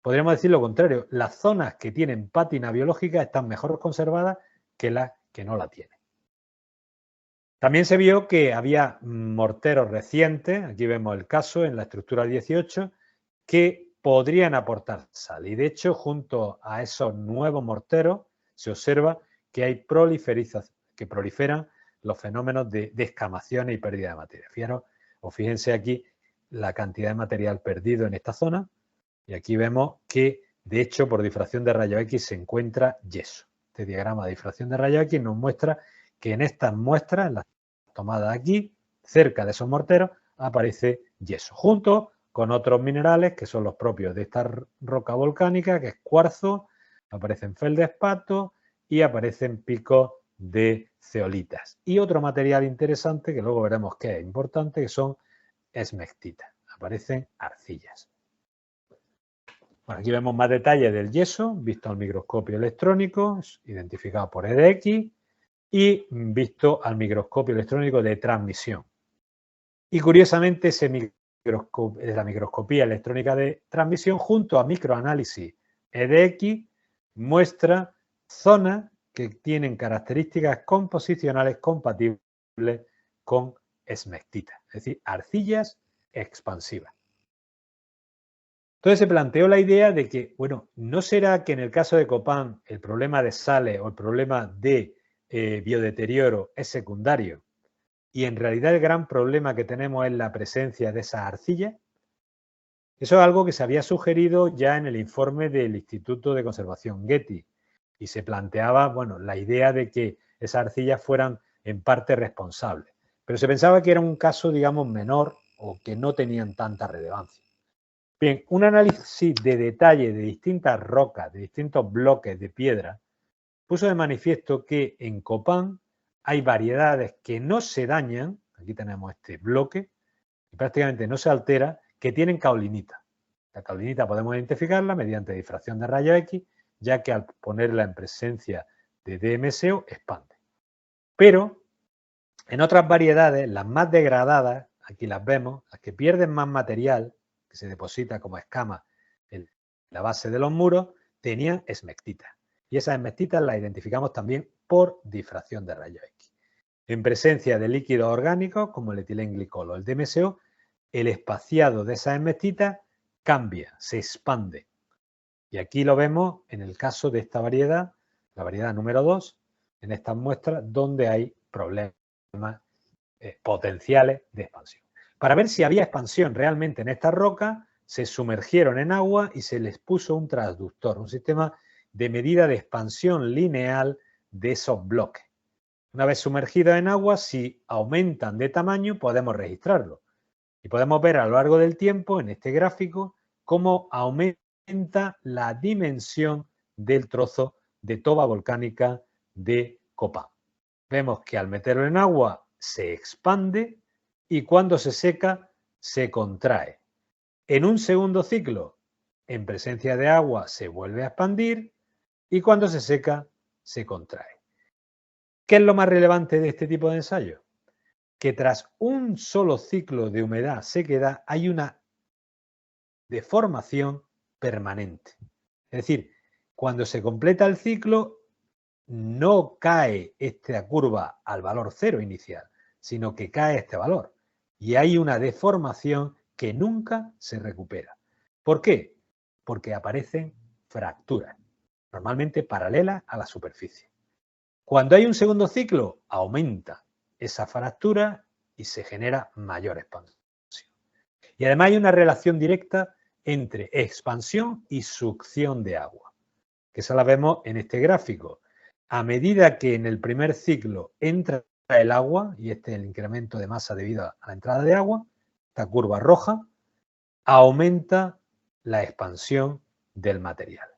Speaker 1: podríamos decir lo contrario, las zonas que tienen pátina biológica están mejor conservadas que las que no la tienen. También se vio que había morteros recientes, aquí vemos el caso en la estructura 18, que podrían aportar sal. Y de hecho, junto a esos nuevos morteros, se observa que hay que proliferan los fenómenos de descamaciones y pérdida de materia. Fíjense aquí la cantidad de material perdido en esta zona y aquí vemos que, de hecho, por difracción de rayos X se encuentra yeso. Este diagrama de difracción de rayos X nos muestra que en estas muestras, en las tomadas aquí, cerca de esos morteros, aparece yeso, junto con otros minerales que son los propios de esta roca volcánica, que es cuarzo, aparecen feldespato y aparecen picos de zeolitas. Y otro material interesante, que luego veremos que es importante, que son esmectitas. Aparecen arcillas. Bueno, aquí vemos más detalles del yeso, visto al microscopio electrónico, identificado por EDX, y visto al microscopio electrónico de transmisión. Y curiosamente, la microscopía electrónica de transmisión junto a microanálisis EDX muestra zonas que tienen características composicionales compatibles con esmectita, es decir, arcillas expansivas. Entonces se planteó la idea de que, bueno, ¿no será que en el caso de Copán el problema de sales o el problema de biodeterioro es secundario y en realidad el gran problema que tenemos es la presencia de esas arcillas? Eso es algo que se había sugerido ya en el informe del Instituto de Conservación Getty y se planteaba, bueno, la idea de que esas arcillas fueran en parte responsables. Pero se pensaba que era un caso, digamos, menor o que no tenían tanta relevancia. Bien, un análisis de detalle de distintas rocas, de distintos bloques de piedra, puso de manifiesto que en Copán hay variedades que no se dañan, aquí tenemos este bloque, y prácticamente no se altera, que tienen caolinita. La caolinita podemos identificarla mediante difracción de rayos X, ya que al ponerla en presencia de DMSO expande. Pero en otras variedades, las más degradadas, aquí las vemos, las que pierden más material, que se deposita como escama en la base de los muros, tenían esmectitas. Y esas esmectitas las identificamos también por difracción de rayos X. En presencia de líquidos orgánicos, como el etilenglicol o el DMSO, el espaciado de esas esmectitas cambia, se expande. Y aquí lo vemos en el caso de esta variedad, la variedad número 2, en estas muestras donde hay problemas potenciales de expansión. Para ver si había expansión realmente en estas rocas, se sumergieron en agua y se les puso un transductor, un sistema de medida de expansión lineal de esos bloques. Una vez sumergidos en agua, si aumentan de tamaño, podemos registrarlo. Y podemos ver a lo largo del tiempo, en este gráfico, cómo aumenta la dimensión del trozo de toba volcánica de Copán. Vemos que al meterlo en agua se expande y cuando se seca se contrae. En un segundo ciclo, en presencia de agua, se vuelve a expandir y cuando se seca se contrae. ¿Qué es lo más relevante de este tipo de ensayo? Que tras un solo ciclo de humedad-sequedad hay una deformación permanente. Es decir, cuando se completa el ciclo, no cae esta curva al valor cero inicial, sino que cae este valor. Y hay una deformación que nunca se recupera. ¿Por qué? Porque aparecen fracturas, normalmente paralelas a la superficie. Cuando hay un segundo ciclo, aumenta esa fractura y se genera mayor expansión. Y además hay una relación directa entre expansión y succión de agua, que esa la vemos en este gráfico. A medida que en el primer ciclo entra el agua, y este es el incremento de masa debido a la entrada de agua, esta curva roja, aumenta la expansión del material.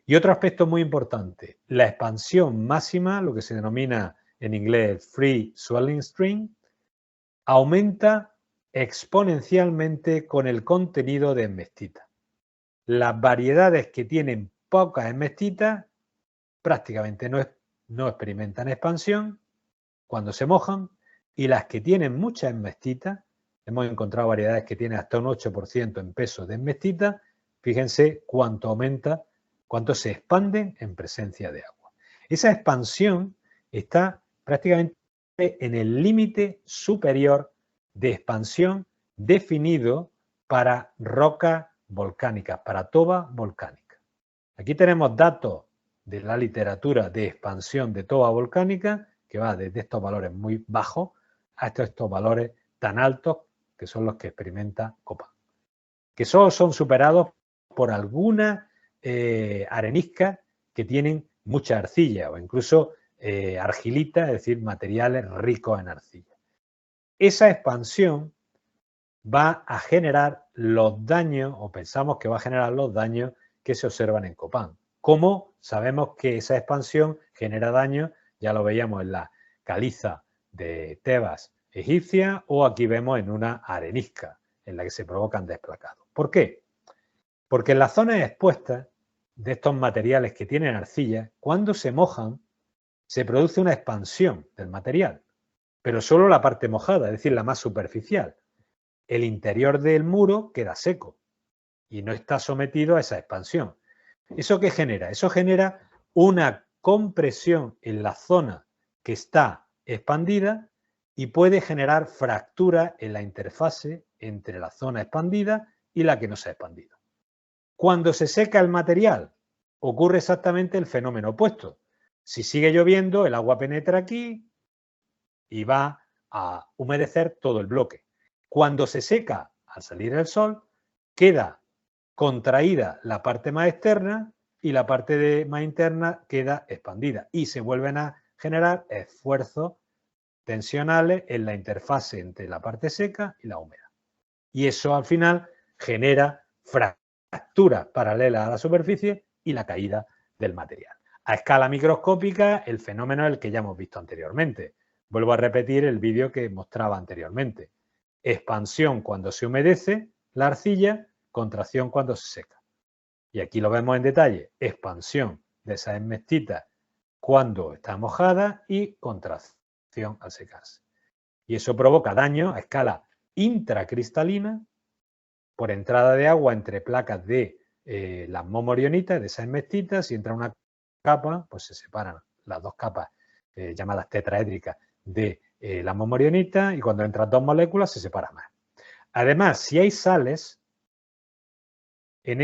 Speaker 1: Y otro aspecto muy importante, la expansión máxima, lo que se denomina en inglés free swelling stream, aumenta exponencialmente con el contenido de esmectita. Las variedades que tienen pocas esmectitas prácticamente no experimentan expansión cuando se mojan y las que tienen mucha esmectita, hemos encontrado variedades que tienen hasta un 8% en peso de esmectita, fíjense cuánto aumenta, cuánto se expanden en presencia de agua. Esa expansión está prácticamente en el límite superior de expansión definido para rocas volcánicas, para toba volcánica. Aquí tenemos datos de la literatura de expansión de toba volcánica que va desde estos valores muy bajos hasta estos valores tan altos que son los que experimenta Copán, que solo son superados por algunas areniscas que tienen mucha arcilla o incluso argilita, es decir, materiales ricos en arcilla. Esa expansión va a generar los daños, o pensamos que va a generar los daños que se observan en Copán. ¿Cómo sabemos que esa expansión genera daños? Ya lo veíamos en la caliza de Tebas egipcia o aquí vemos en una arenisca en la que se provocan desplacados. ¿Por qué? Porque en las zonas expuestas de estos materiales que tienen arcilla, cuando se mojan, se produce una expansión del material, pero solo la parte mojada, es decir, la más superficial. El interior del muro queda seco y no está sometido a esa expansión. ¿Eso qué genera? Eso genera una compresión en la zona que está expandida y puede generar fracturas en la interfase entre la zona expandida y la que no se ha expandido. Cuando se seca el material, ocurre exactamente el fenómeno opuesto. Si sigue lloviendo, el agua penetra aquí y va a humedecer todo el bloque. Cuando se seca al salir el sol, queda contraída la parte más externa y la parte más interna queda expandida y se vuelven a generar esfuerzos tensionales en la interfase entre la parte seca y la húmeda. Y eso al final genera fracturas paralelas a la superficie y la caída del material. A escala microscópica, el fenómeno es el que ya hemos visto anteriormente. Vuelvo a repetir el vídeo que mostraba anteriormente. Expansión cuando se humedece la arcilla, contracción cuando se seca. Y aquí lo vemos en detalle. Expansión de esa esmestita cuando está mojada y contracción al secarse. Y eso provoca daño a escala intracristalina por entrada de agua entre placas de las momorionitas, de esas esmestitas. Si entra una capa, pues se separan las dos capas llamadas tetraédricas de la momorionita y cuando entran dos moléculas se separan más. Además, si hay sales en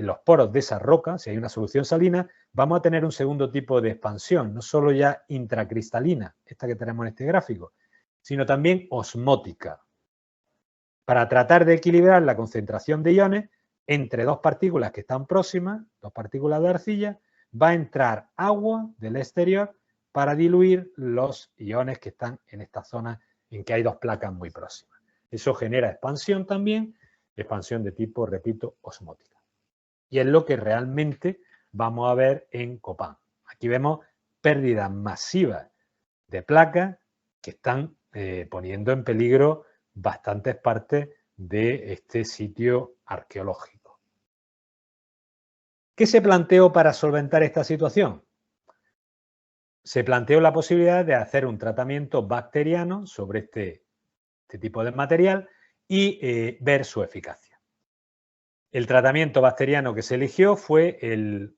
Speaker 1: los poros de esa roca, si hay una solución salina, vamos a tener un segundo tipo de expansión, no solo ya intracristalina, esta que tenemos en este gráfico, sino también osmótica, para tratar de equilibrar la concentración de iones entre dos partículas que están próximas, dos partículas de arcilla, va a entrar agua del exterior para diluir los iones que están en esta zona en que hay dos placas muy próximas. Eso genera expansión también, expansión de tipo, repito, osmótica. Y es lo que realmente vamos a ver en Copán. Aquí vemos pérdidas masivas de placas que están poniendo en peligro bastantes partes de este sitio arqueológico. ¿Qué se planteó para solventar esta situación? Se planteó la posibilidad de hacer un tratamiento bacteriano sobre este tipo de material y ver su eficacia. El tratamiento bacteriano que se eligió fue el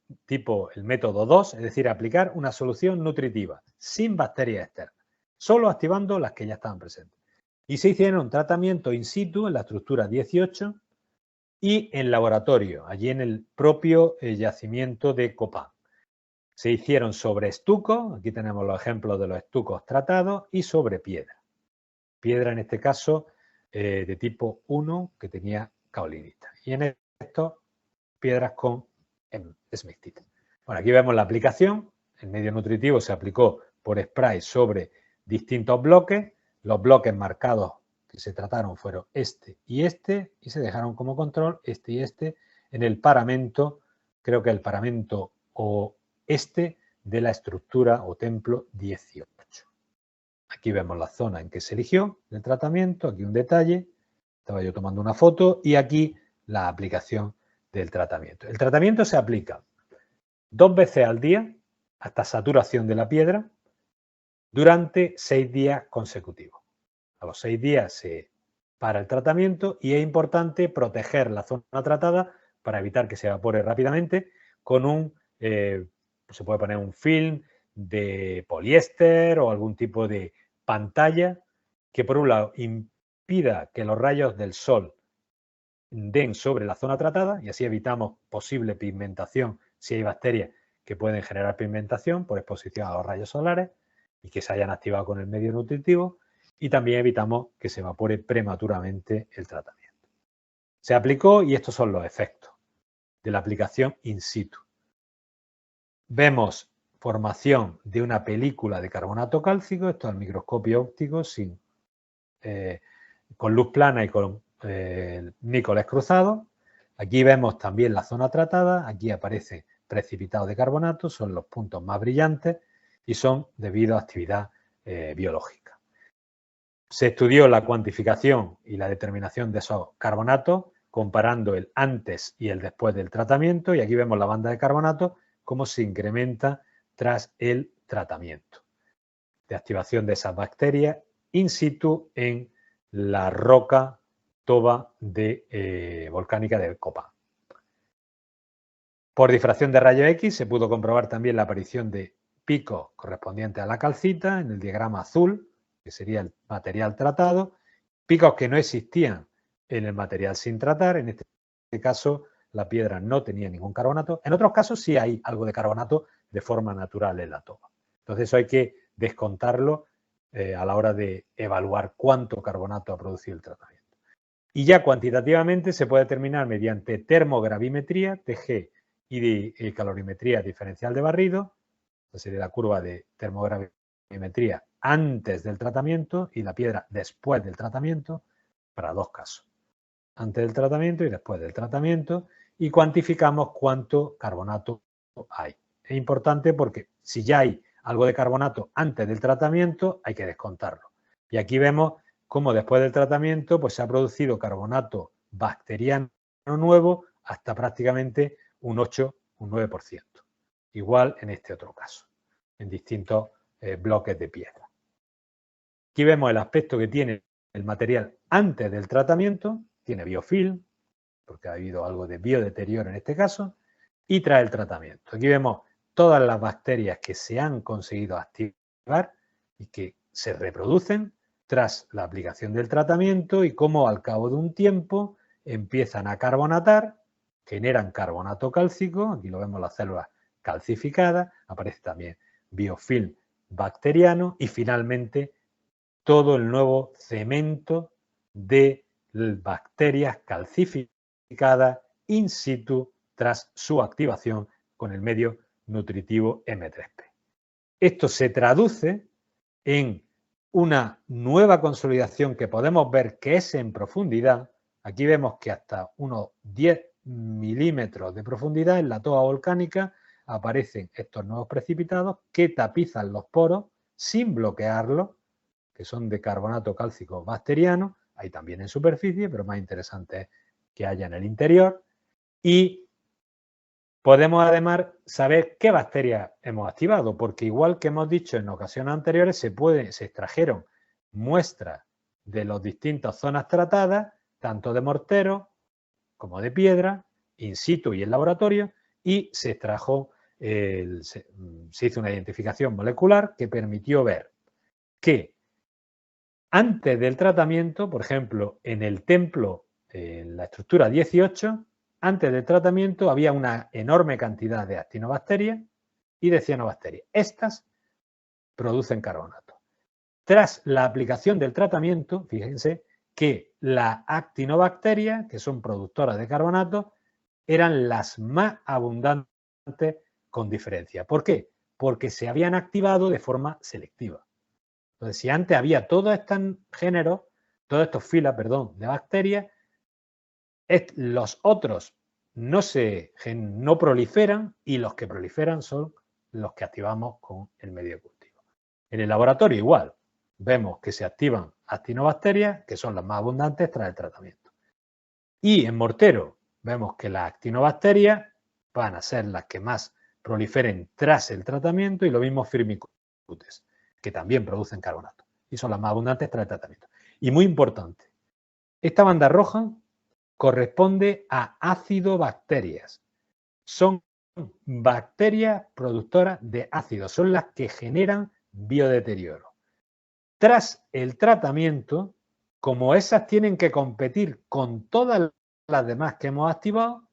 Speaker 1: método 2, es decir, aplicar una solución nutritiva, sin bacterias externas, solo activando las que ya estaban presentes. Y se hicieron un tratamiento in situ en la estructura 18 y en laboratorio, allí en el propio yacimiento de Copán. Se hicieron sobre estuco, aquí tenemos los ejemplos de los estucos tratados, y sobre piedra. Piedra en este caso de tipo 1 que tenía caolinita. Y en esto piedras con esmectita. Bueno, aquí vemos la aplicación. El medio nutritivo se aplicó por spray sobre distintos bloques. Los bloques marcados que se trataron fueron este y se dejaron como control este y este en el paramento, creo que el paramento de la estructura o templo 18. Aquí vemos la zona en que se eligió el tratamiento, aquí un detalle, estaba yo tomando una foto y aquí la aplicación del tratamiento. El tratamiento se aplica 2 veces al día hasta saturación de la piedra durante 6 días consecutivos. A los 6 días se para el tratamiento y es importante proteger la zona tratada para evitar que se evapore rápidamente con se puede poner un film de poliéster o algún tipo de pantalla que por un lado impida que los rayos del sol den sobre la zona tratada y así evitamos posible pigmentación si hay bacterias que pueden generar pigmentación por exposición a los rayos solares y que se hayan activado con el medio nutritivo y también evitamos que se evapore prematuramente el tratamiento. Se aplicó y estos son los efectos de la aplicación in situ. Vemos formación de una película de carbonato cálcico, esto al microscopio óptico con luz plana y con nícoles cruzados. Aquí vemos también la zona tratada, aquí aparece precipitado de carbonato, son los puntos más brillantes y son debido a actividad biológica. Se estudió la cuantificación y la determinación de esos carbonatos comparando el antes y el después del tratamiento y aquí vemos la banda de carbonato cómo se incrementa tras el tratamiento de activación de esas bacterias in situ en la roca toba volcánica de Copán. Por difracción de rayos X se pudo comprobar también la aparición de picos correspondientes a la calcita en el diagrama azul, que sería el material tratado, picos que no existían en el material sin tratar, en este caso la piedra no tenía ningún carbonato. En otros casos sí hay algo de carbonato de forma natural en la toba. Entonces eso hay que descontarlo a la hora de evaluar cuánto carbonato ha producido el tratamiento. Y ya cuantitativamente se puede determinar mediante termogravimetría, TG, y de calorimetría diferencial de barrido. Esta sería la curva de termogravimetría antes del tratamiento y la piedra después del tratamiento, para dos casos. Antes del tratamiento y después del tratamiento, y cuantificamos cuánto carbonato hay. Es importante porque si ya hay algo de carbonato antes del tratamiento, hay que descontarlo. Y aquí vemos cómo después del tratamiento pues, se ha producido carbonato bacteriano nuevo hasta prácticamente un 8, un 9%. Igual en este otro caso, en distintos bloques de piedra. Aquí vemos el aspecto que tiene el material antes del tratamiento, tiene biofilm, porque ha habido algo de biodeterioro en este caso, y tras el tratamiento. Aquí vemos todas las bacterias que se han conseguido activar y que se reproducen tras la aplicación del tratamiento y cómo al cabo de un tiempo empiezan a carbonatar, generan carbonato cálcico, aquí lo vemos las células calcificadas, aparece también biofilm bacteriano y finalmente todo el nuevo cemento de bacterias calcificadas in situ tras su activación con el medio nutritivo M3P. Esto se traduce en una nueva consolidación que podemos ver que es en profundidad. Aquí vemos que hasta unos 10 milímetros de profundidad en la toba volcánica aparecen estos nuevos precipitados que tapizan los poros sin bloquearlos, que son de carbonato cálcico bacteriano, hay también en superficie, pero más interesante es que haya en el interior. Y podemos además saber qué bacterias hemos activado, porque igual que hemos dicho en ocasiones anteriores, se extrajeron muestras de las distintas zonas tratadas, tanto de mortero como de piedra, in situ y en laboratorio, y se extrajo, se hizo una identificación molecular que permitió ver que antes del tratamiento, por ejemplo, en el templo, en la estructura 18, antes del tratamiento había una enorme cantidad de actinobacterias y de cianobacterias. Estas producen carbonato. Tras la aplicación del tratamiento, fíjense que las actinobacterias, que son productoras de carbonato, eran las más abundantes con diferencia. ¿Por qué? Porque se habían activado de forma selectiva. Entonces, si antes había todos estos géneros, todas estas filas, perdón, de bacterias, los otros no proliferan y los que proliferan son los que activamos con el medio de cultivo. En el laboratorio igual, vemos que se activan actinobacterias, que son las más abundantes tras el tratamiento. Y en mortero vemos que las actinobacterias van a ser las que más proliferen tras el tratamiento y lo mismo firmicutes, que también producen carbonato y son las más abundantes tras el tratamiento. Y muy importante, esta banda roja corresponde a acidobacterias. Son bacterias productoras de ácido, son las que generan biodeterioro. Tras el tratamiento, como esas tienen que competir con todas las demás que hemos activado,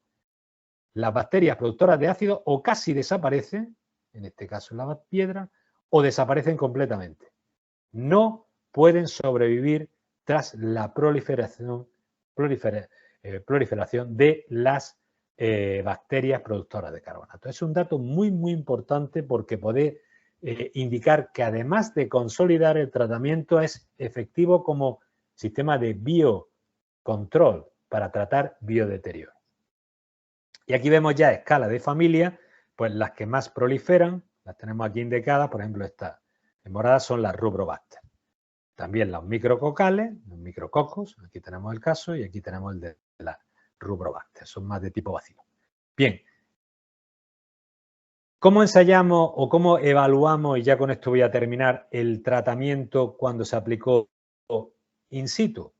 Speaker 1: las bacterias productoras de ácido o casi desaparecen, en este caso la piedra, o desaparecen completamente. No pueden sobrevivir tras la proliferación de las bacterias productoras de carbonato. Es un dato muy, muy importante porque puede indicar que además de consolidar el tratamiento es efectivo como sistema de biocontrol para tratar biodeterioro. Y aquí vemos ya a escala de familia, pues las que más proliferan, las tenemos aquí indicadas, por ejemplo, estas en morada son las Rubrobacter. También los micrococales, los micrococos, aquí tenemos el caso y aquí tenemos el de la Rubrobacter, son más de tipo bacilo. Bien, ¿cómo ensayamos o cómo evaluamos, y ya con esto voy a terminar, el tratamiento cuando se aplicó in situ?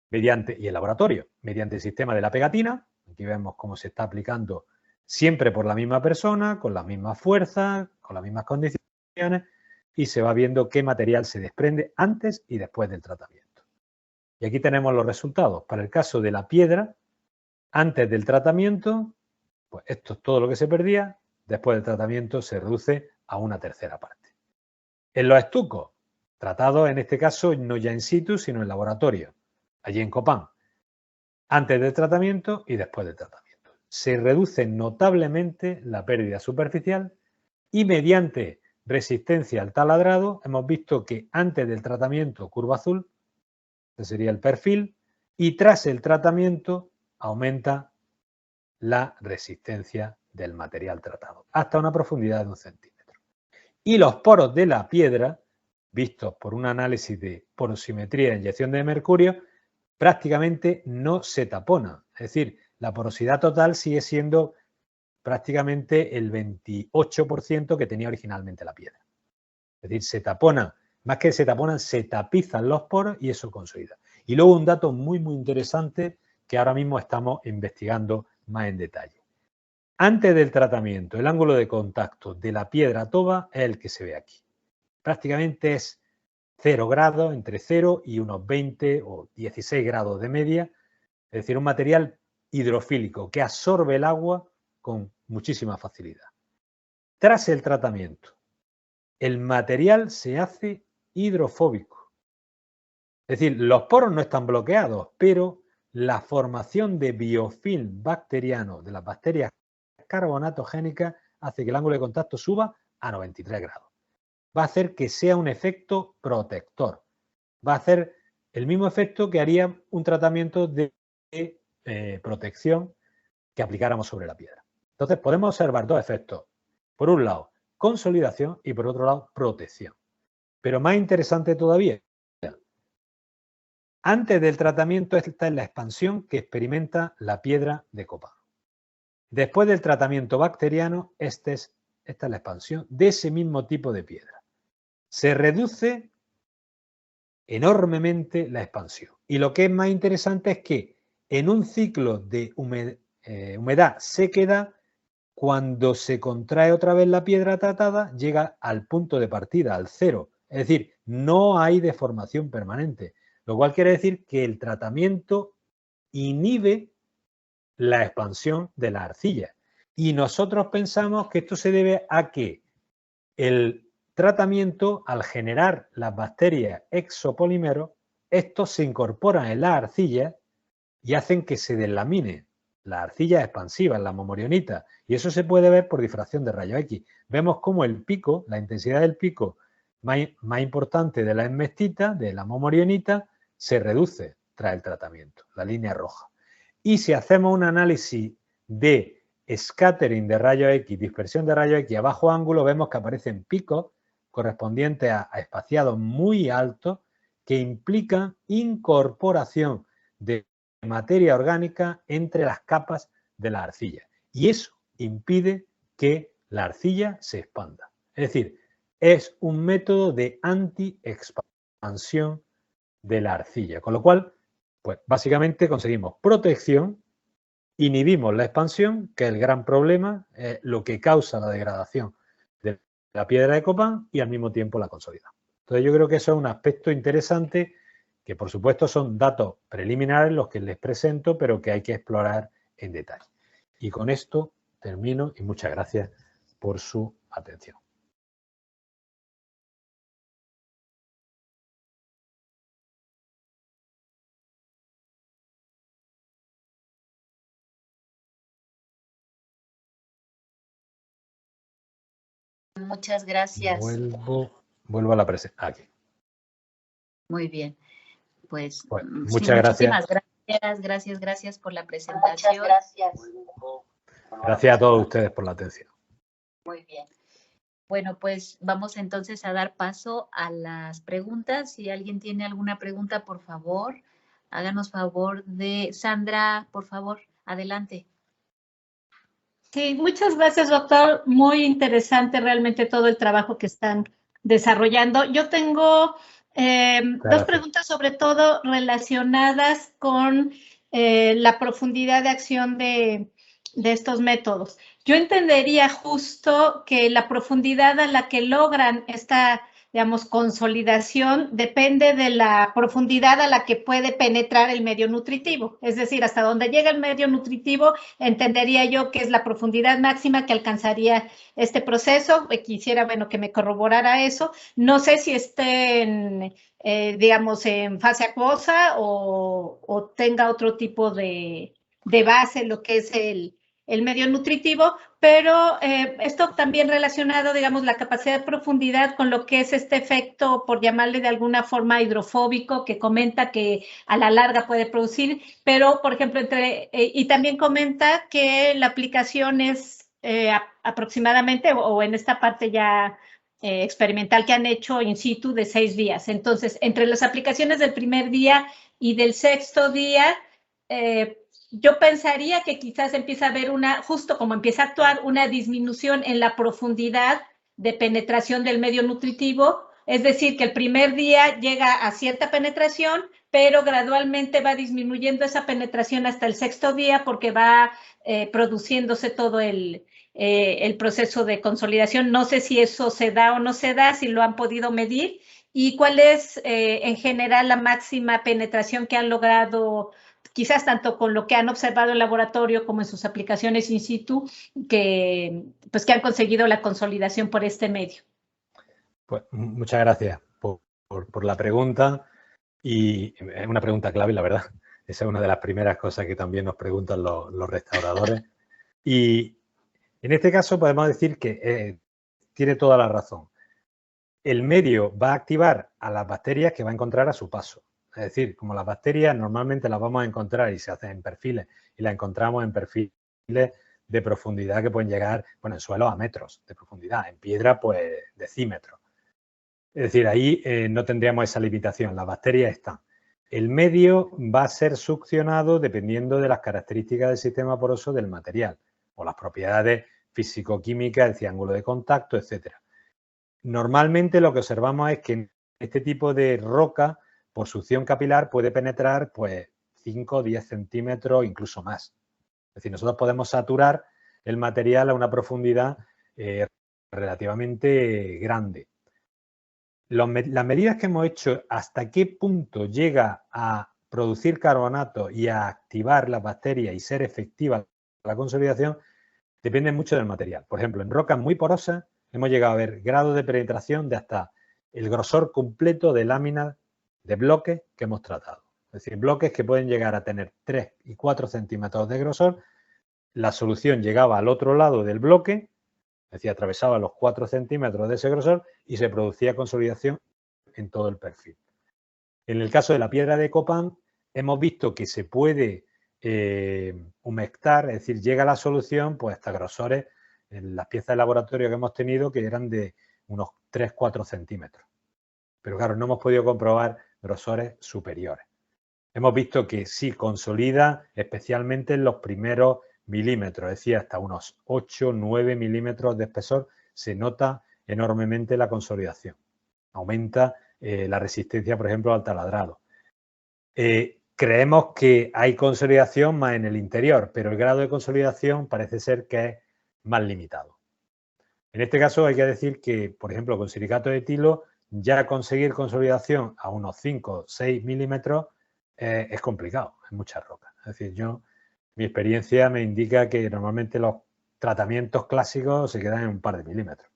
Speaker 1: Y en laboratorio, mediante el sistema de la pegatina. Aquí vemos cómo se está aplicando siempre por la misma persona, con las mismas fuerzas, con las mismas condiciones, y se va viendo qué material se desprende antes y después del tratamiento. Y aquí tenemos los resultados. Para el caso de la piedra, Antes del tratamiento, pues esto es todo lo que se perdía. Después del tratamiento se reduce a una tercera parte. En los estucos, tratados en este caso no ya in situ, sino en laboratorio, allí en Copán, antes del tratamiento y después del tratamiento. Se reduce notablemente la pérdida superficial y mediante resistencia al taladrado hemos visto que antes del tratamiento curva azul, ese sería el perfil, y tras el tratamiento aumenta la resistencia del material tratado hasta una profundidad de 1 centímetro. Y los poros de la piedra, vistos por un análisis de porosimetría de inyección de mercurio, prácticamente no se taponan. Es decir, la porosidad total sigue siendo prácticamente el 28% que tenía originalmente la piedra. Es decir, se taponan, más que se taponan, se tapizan los poros y eso consolida. Y luego un dato muy, muy interesante que ahora mismo estamos investigando más en detalle. Antes del tratamiento, el ángulo de contacto de la piedra toba es el que se ve aquí. Prácticamente es 0 grados, entre 0 y unos 20 o 16 grados de media, es decir, un material hidrofílico que absorbe el agua con muchísima facilidad. Tras el tratamiento, el material se hace hidrofóbico. Es decir, los poros no están bloqueados, pero la formación de biofilm bacteriano de las bacterias carbonatogénicas hace que el ángulo de contacto suba a 93 grados. Va a hacer que sea un efecto protector. Va a hacer el mismo efecto que haría un tratamiento de protección que aplicáramos sobre la piedra. Entonces podemos observar dos efectos. Por un lado, consolidación y por otro lado, protección. Pero más interesante todavía, antes del tratamiento esta es la expansión que experimenta la piedra de Copán. Después del tratamiento bacteriano, esta es la expansión de ese mismo tipo de piedra. Se reduce enormemente la expansión. Y lo que es más interesante es que en un ciclo de humedad-sequedad, cuando se contrae otra vez la piedra tratada, llega al punto de partida, al cero. Es decir, no hay deformación permanente, lo cual quiere decir que el tratamiento inhibe la expansión de la arcilla. Y nosotros pensamos que esto se debe a que el tratamiento, al generar las bacterias exopolímeros, estos se incorporan en la arcilla y hacen que se deslamine la arcilla expansiva, en la momorionita, y eso se puede ver por difracción de rayos X. Vemos cómo el pico, la intensidad del pico más importante de la esmestita, de la momorionita, se reduce tras el tratamiento, la línea roja. Y si hacemos un análisis de scattering de rayos X, dispersión de rayos X a bajo ángulo, vemos que aparecen picos correspondientes a espaciados muy altos que implican incorporación de materia orgánica entre las capas de la arcilla. Y eso impide que la arcilla se expanda. Es decir, es un método de anti-expansión de la arcilla. Con lo cual, pues básicamente conseguimos protección, inhibimos la expansión, que es el gran problema, es lo que causa la degradación de la piedra de Copán y al mismo tiempo la consolidamos. Entonces yo creo que eso es un aspecto interesante que por supuesto son datos preliminares los que les presento, pero que hay que explorar en detalle. Y con esto termino y muchas gracias por su atención.
Speaker 2: Muchas gracias.
Speaker 1: Vuelvo a la presentación. Aquí.
Speaker 2: Muy bien. Pues
Speaker 1: muchas gracias.
Speaker 2: Gracias por la presentación.
Speaker 3: Muchas gracias.
Speaker 1: Gracias a todos ustedes por la atención.
Speaker 2: Muy bien. Bueno, pues vamos entonces a dar paso a las preguntas. Si alguien tiene alguna pregunta, por favor, háganos favor de... Sandra, por favor, adelante.
Speaker 3: Sí, muchas gracias, doctor. Muy interesante realmente todo el trabajo que están desarrollando. Yo tengo dos preguntas, sobre todo relacionadas con la profundidad de acción de estos métodos. Yo entendería justo que la profundidad a la que logran esta digamos, consolidación depende de la profundidad a la que puede penetrar el medio nutritivo. Es decir, hasta donde llega el medio nutritivo, entendería yo que es la profundidad máxima que alcanzaría este proceso. Quisiera, bueno, que me corroborara eso. No sé si esté en, digamos, en fase acuosa o tenga otro tipo de base, lo que es el medio nutritivo, pero esto también relacionado, digamos, la capacidad de profundidad con lo que es este efecto, por llamarle de alguna forma, hidrofóbico, que comenta que a la larga puede producir, pero, por ejemplo, y también comenta que la aplicación es aproximadamente, o en esta parte ya experimental que han hecho in situ de 6 días. Entonces, entre las aplicaciones del primer día y del sexto día, yo pensaría que quizás empieza a haber justo como empieza a actuar, una disminución en la profundidad de penetración del medio nutritivo, es decir, que el primer día llega a cierta penetración, pero gradualmente va disminuyendo esa penetración hasta el sexto día porque va produciéndose todo el proceso de consolidación. No sé si eso se da o no se da, si lo han podido medir, y cuál es en general la máxima penetración que han logrado, quizás tanto con lo que han observado en laboratorio como en sus aplicaciones in situ, que han conseguido la consolidación por este medio.
Speaker 1: Pues muchas gracias por la pregunta, y es una pregunta clave, la verdad. Esa es una de las primeras cosas que también nos preguntan los restauradores. Y en este caso podemos decir que tiene toda la razón. El medio va a activar a las bacterias que va a encontrar a su paso. Es decir, como las bacterias normalmente las vamos a encontrar y se hacen en perfiles, y las encontramos en perfiles de profundidad que pueden llegar, bueno, en suelo a metros de profundidad, en piedra pues decímetros. Es decir, ahí no tendríamos esa limitación, las bacterias están. El medio va a ser succionado dependiendo de las características del sistema poroso del material o las propiedades físico-químicas, el triángulo de contacto, etcétera. Normalmente lo que observamos es que en este tipo de roca, por succión capilar, puede penetrar pues 5 o 10 centímetros, incluso más. Es decir, nosotros podemos saturar el material a una profundidad relativamente grande. Las medidas que hemos hecho, hasta qué punto llega a producir carbonato y a activar las bacterias y ser efectiva la consolidación, depende mucho del material. Por ejemplo, en rocas muy porosas hemos llegado a ver grados de penetración de hasta el grosor completo de láminas de bloques que hemos tratado. Es decir, bloques que pueden llegar a tener 3 y 4 centímetros de grosor. La solución llegaba al otro lado del bloque, es decir, atravesaba los 4 centímetros de ese grosor y se producía consolidación en todo el perfil. En el caso de la piedra de Copán, hemos visto que se puede humectar, es decir, llega la solución pues hasta grosores en las piezas de laboratorio que hemos tenido que eran de unos 3-4 centímetros. Pero claro, no hemos podido comprobar grosores superiores. Hemos visto que sí consolida especialmente en los primeros milímetros, es decir, hasta unos 8-9 milímetros de espesor se nota enormemente la consolidación. Aumenta la resistencia, por ejemplo, al taladrado. Creemos que hay consolidación más en el interior, pero el grado de consolidación parece ser que es más limitado. En este caso hay que decir que, por ejemplo, con silicato de etilo, ya conseguir consolidación a unos 5 o 6 milímetros es complicado en muchas rocas. Es decir, mi experiencia me indica que normalmente los tratamientos clásicos se quedan en un par de milímetros.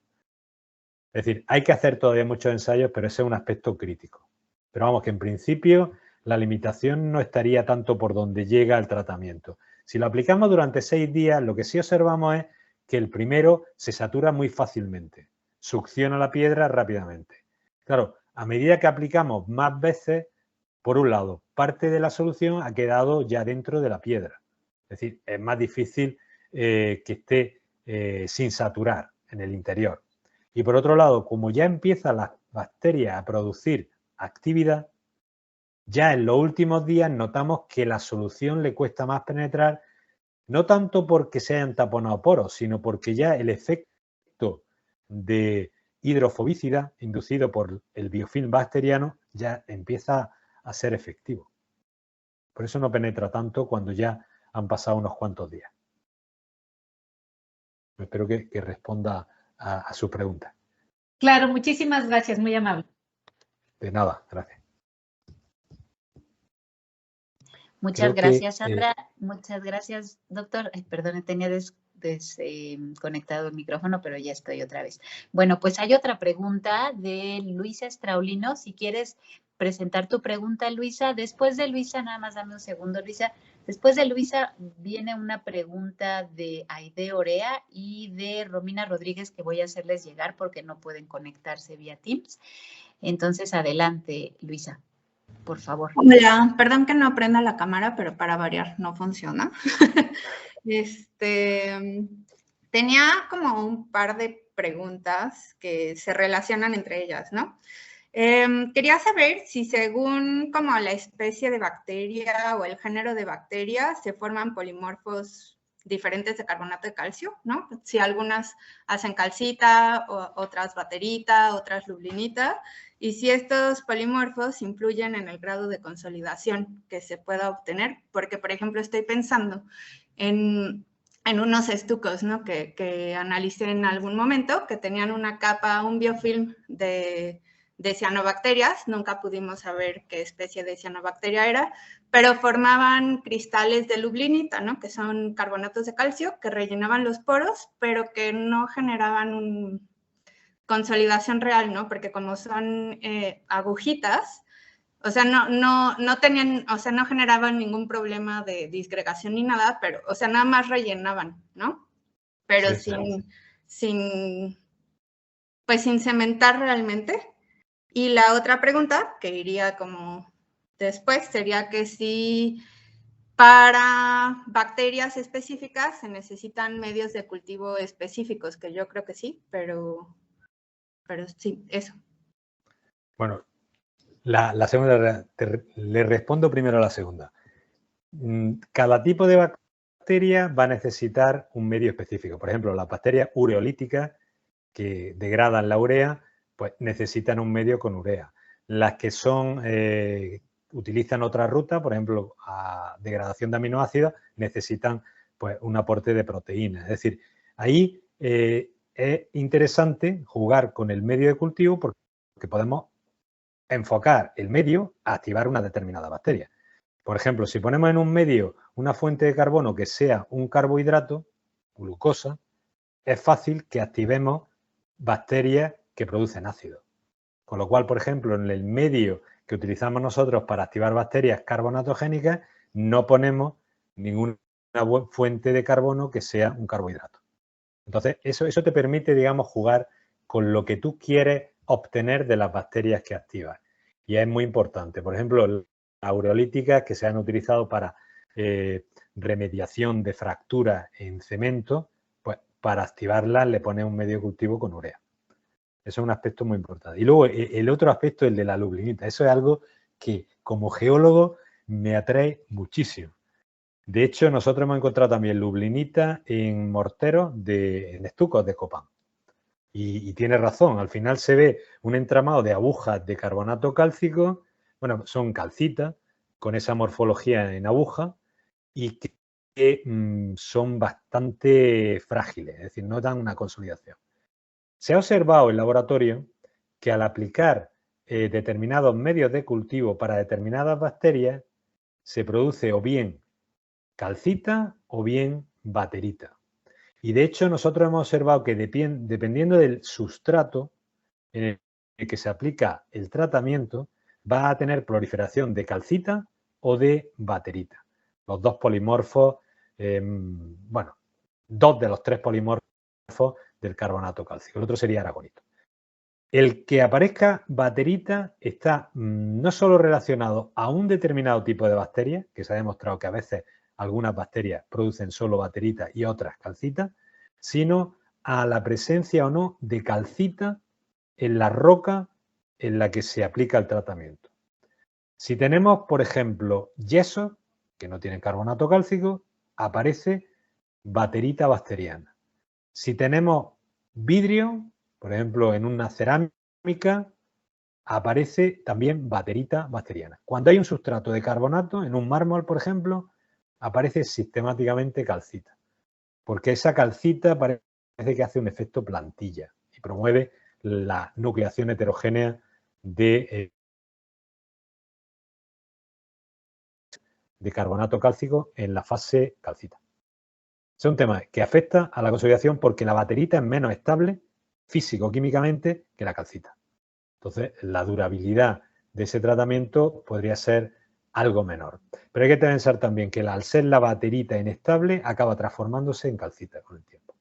Speaker 1: Es decir, hay que hacer todavía muchos ensayos, pero ese es un aspecto crítico. Pero vamos, que en principio la limitación no estaría tanto por donde llega el tratamiento. Si lo aplicamos durante 6 días, lo que sí observamos es que el primero se satura muy fácilmente, succiona la piedra rápidamente. Claro, a medida que aplicamos más veces, por un lado, parte de la solución ha quedado ya dentro de la piedra. Es decir, es más difícil que esté sin saturar en el interior. Y por otro lado, como ya empiezan las bacterias a producir actividad, ya en los últimos días notamos que la solución le cuesta más penetrar, no tanto porque se hayan taponado poros, sino porque ya el efecto de hidrofobicidad inducido por el biofilm bacteriano ya empieza a ser efectivo. Por eso no penetra tanto cuando ya han pasado unos cuantos días. Espero que responda a su pregunta.
Speaker 3: Claro, muchísimas gracias, muy amable.
Speaker 1: De nada, gracias.
Speaker 2: Muchas gracias, Sandra. Muchas gracias, doctor. Ay, perdón, tenía desconectado el micrófono, pero ya estoy otra vez. Bueno, pues hay otra pregunta de Luisa Straulino. Si quieres presentar tu pregunta, Luisa. Después de Luisa, nada más dame un segundo, Luisa. Después de Luisa viene una pregunta de Aide Orea y de Romina Rodríguez que voy a hacerles llegar porque no pueden conectarse vía Teams. Entonces, adelante, Luisa. Por favor.
Speaker 4: Hola, perdón que no prenda la cámara, pero para variar no funciona. Tenía como un par de preguntas que se relacionan entre ellas, ¿no? Quería saber si según como la especie de bacteria o el género de bacteria se forman polimorfos diferentes de carbonato de calcio, ¿no? Si algunas hacen calcita, otras baterita, otras lublinita, y si estos polimorfos influyen en el grado de consolidación que se pueda obtener, porque, por ejemplo, estoy pensando en unos estucos, ¿no? que analicé en algún momento, que tenían una capa, un biofilm de cianobacterias, nunca pudimos saber qué especie de cianobacteria era, pero formaban cristales de lublinita, ¿no? Que son carbonatos de calcio que rellenaban los poros, pero que no generaban consolidación real, ¿no? Porque como son agujitas, o sea, no tenían, o sea, no generaban ningún problema de disgregación ni nada, pero, o sea, nada más rellenaban, ¿no? Pero sí, sin cementar realmente. Y la otra pregunta, que iría como después, sería que si para bacterias específicas se necesitan medios de cultivo específicos, que yo creo que sí, pero sí, eso.
Speaker 1: Bueno, la segunda, le respondo primero a la segunda. Cada tipo de bacteria va a necesitar un medio específico. Por ejemplo, las bacterias ureolíticas que degradan la urea, pues necesitan un medio con urea. Las que son, utilizan otra ruta, por ejemplo, a degradación de aminoácidos, necesitan pues un aporte de proteínas. Es decir, ahí es interesante jugar con el medio de cultivo porque podemos enfocar el medio a activar una determinada bacteria. Por ejemplo, si ponemos en un medio una fuente de carbono que sea un carbohidrato, glucosa, es fácil que activemos bacterias que producen ácido. Con lo cual, por ejemplo, en el medio que utilizamos nosotros para activar bacterias carbonatogénicas, no ponemos ninguna fuente de carbono que sea un carbohidrato. Entonces, eso te permite, digamos, jugar con lo que tú quieres obtener de las bacterias que activas. Y es muy importante. Por ejemplo, las ureolíticas que se han utilizado para remediación de fracturas en cemento, pues para activarlas le pones un medio de cultivo con urea. Eso es un aspecto muy importante. Y luego el otro aspecto, el de la lublinita. Eso es algo que como geólogo me atrae muchísimo. De hecho, nosotros hemos encontrado también lublinita en morteros, en estucos de Copán. Y tiene razón, al final se ve un entramado de agujas de carbonato cálcico, bueno, son calcitas, con esa morfología en aguja, y que son bastante frágiles, es decir, no dan una consolidación. Se ha observado en laboratorio que al aplicar determinados medios de cultivo para determinadas bacterias, se produce o bien calcita o bien baterita. Y de hecho nosotros hemos observado que dependiendo del sustrato en el que se aplica el tratamiento, va a tener proliferación de calcita o de baterita. Los dos polimorfos, bueno, dos de los tres polimorfos del carbonato cálcico. El otro sería aragonito. El que aparezca baterita está no solo relacionado a un determinado tipo de bacteria, que se ha demostrado que a veces algunas bacterias producen solo baterita y otras calcita, sino a la presencia o no de calcita en la roca en la que se aplica el tratamiento. Si tenemos, por ejemplo, yeso, que no tiene carbonato cálcico, aparece baterita bacteriana. Si tenemos vidrio, por ejemplo, en una cerámica, aparece también baterita bacteriana. Cuando hay un sustrato de carbonato, en un mármol, por ejemplo, aparece sistemáticamente calcita, porque esa calcita parece que hace un efecto plantilla y promueve la nucleación heterogénea de carbonato cálcico en la fase calcita. Es un tema que afecta a la consolidación porque la baterita es menos estable físico-químicamente que la calcita. Entonces, la durabilidad de ese tratamiento podría ser algo menor. Pero hay que pensar también que al ser la baterita inestable, acaba transformándose en calcita con el tiempo.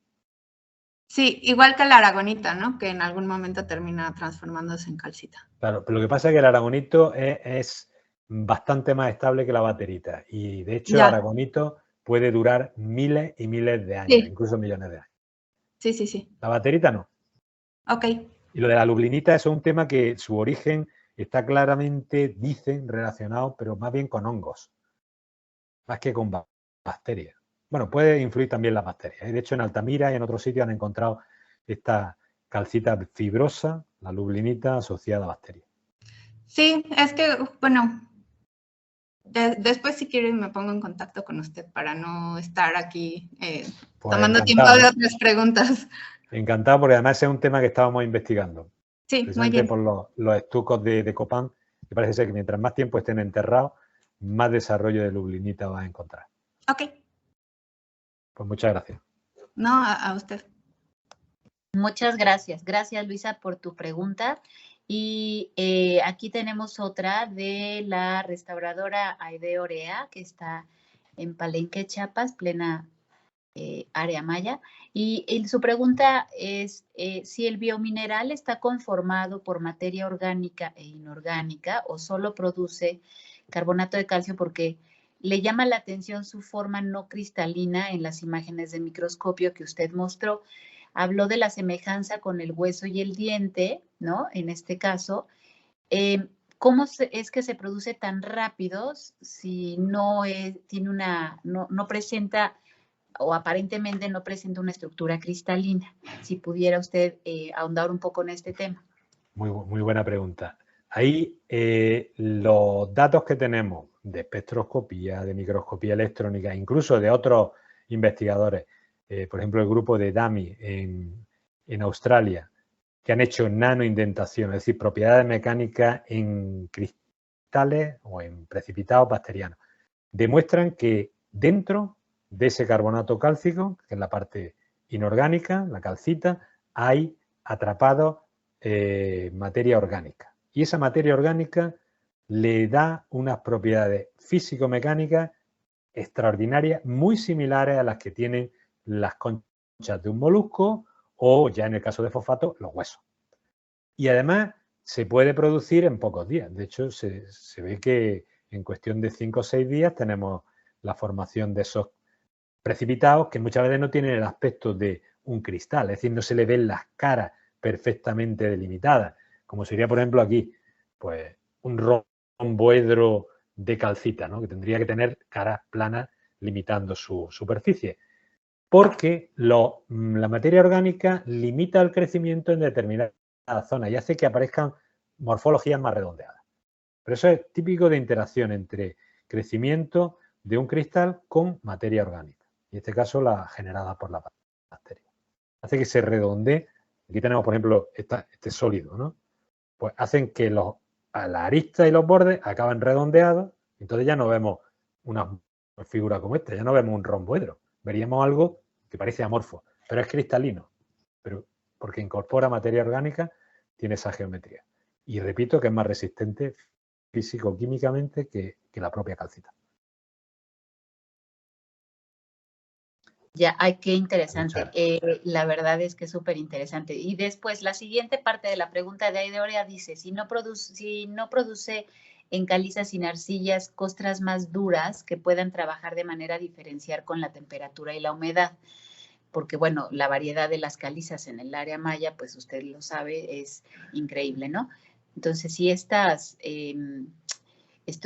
Speaker 4: Sí, igual que la aragonita, ¿no? Que en algún momento termina transformándose en calcita.
Speaker 1: Claro, pero lo que pasa es que el aragonito es bastante más estable que la baterita. Y de hecho, el aragonito puede durar miles y miles de años, incluso millones de años.
Speaker 4: Sí, sí, sí.
Speaker 1: La baterita no.
Speaker 4: Ok.
Speaker 1: Y lo de la lublinita es un tema que su origen está claramente, dicen, relacionado, pero más bien con hongos, más que con bacterias. Bueno, puede influir también las bacterias. De hecho, en Altamira y en otros sitios han encontrado esta calcita fibrosa, la lublinita, asociada a bacterias.
Speaker 4: Sí, es que, bueno, después si quieren me pongo en contacto con usted para no estar aquí
Speaker 1: pues
Speaker 4: tomando tiempo de otras preguntas.
Speaker 1: Encantado, porque además es un tema que estábamos investigando.
Speaker 4: Sí,
Speaker 1: precisamente
Speaker 4: muy bien.
Speaker 1: Por los estucos de Copán, que parece ser que mientras más tiempo estén enterrados, más desarrollo de lublinita vas a encontrar.
Speaker 4: Ok.
Speaker 1: Pues muchas gracias.
Speaker 4: No, a usted.
Speaker 2: Muchas gracias. Gracias, Luisa, por tu pregunta. Y aquí tenemos otra de la restauradora Aide Orea, que está en Palenque, Chiapas, plena área maya. Y su pregunta es si el biomineral está conformado por materia orgánica e inorgánica o solo produce carbonato de calcio, porque le llama la atención su forma no cristalina en las imágenes de microscopio que usted mostró. Habló de la semejanza con el hueso y el diente, ¿no? En este caso, ¿cómo es que se produce tan rápido si no tiene no presenta o aparentemente no presenta una estructura cristalina? Si pudiera usted ahondar un poco en este tema.
Speaker 1: Muy buena pregunta. Ahí los datos que tenemos de espectroscopía, de microscopía electrónica, incluso de otros investigadores, por ejemplo el grupo de DAMI en Australia, que han hecho nanoindentación, es decir, propiedades mecánicas en cristales o en precipitados bacterianos, demuestran que dentro de ese carbonato cálcico, que es la parte inorgánica, la calcita, hay atrapado materia orgánica. Y esa materia orgánica le da unas propiedades físico-mecánicas extraordinarias, muy similares a las que tienen las conchas de un molusco o, ya en el caso de fosfato, los huesos. Y además se puede producir en pocos días. De hecho, se ve que en cuestión de 5 o 6 días tenemos la formación de esos precipitados que muchas veces no tienen el aspecto de un cristal, es decir, no se le ven las caras perfectamente delimitadas, como sería, por ejemplo, aquí, pues un romboedro de calcita, ¿no? Que tendría que tener caras planas limitando su superficie, porque la materia orgánica limita el crecimiento en determinadas zonas y hace que aparezcan morfologías más redondeadas. Pero eso es típico de interacción entre crecimiento de un cristal con materia orgánica. En este caso, la generada por la bacteria. Hace que se redondee. Aquí tenemos, por ejemplo, este sólido, ¿no? Pues hacen que las aristas y los bordes acaban redondeados. Entonces ya no vemos una figura como esta, ya no vemos un romboedro. Veríamos algo que parece amorfo, pero es cristalino. Pero porque incorpora materia orgánica, tiene esa geometría. Y repito que es más resistente físico-químicamente que la propia calcita.
Speaker 2: Ya, ay, qué interesante. La verdad es que es súper interesante. Y después, la siguiente parte de la pregunta de Aide Orea dice, si no produce en calizas sin arcillas costras más duras que puedan trabajar de manera diferencial con la temperatura y la humedad, porque, bueno, la variedad de las calizas en el área maya, pues usted lo sabe, es increíble, ¿no? Entonces, si esto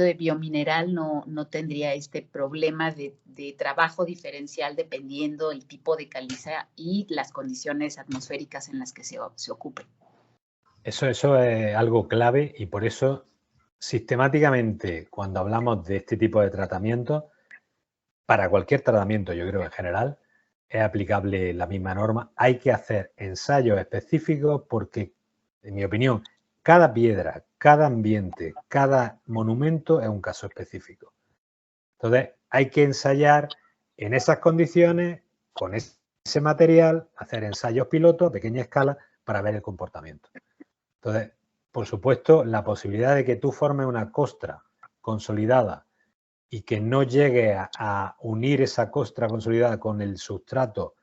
Speaker 2: de biomineral no tendría este problema de trabajo diferencial dependiendo el tipo de caliza y las condiciones atmosféricas en las que se ocupe.
Speaker 1: Eso es algo clave y por eso sistemáticamente cuando hablamos de este tipo de tratamientos, para cualquier tratamiento, yo creo en general, es aplicable la misma norma. Hay que hacer ensayos específicos porque En mi opinión, cada piedra, cada ambiente, cada monumento es un caso específico. Entonces, hay que ensayar en esas condiciones, con ese material, hacer ensayos pilotos a pequeña escala para ver el comportamiento. Entonces, por supuesto, la posibilidad de que tú formes una costra consolidada y que no llegue a unir esa costra consolidada con el sustrato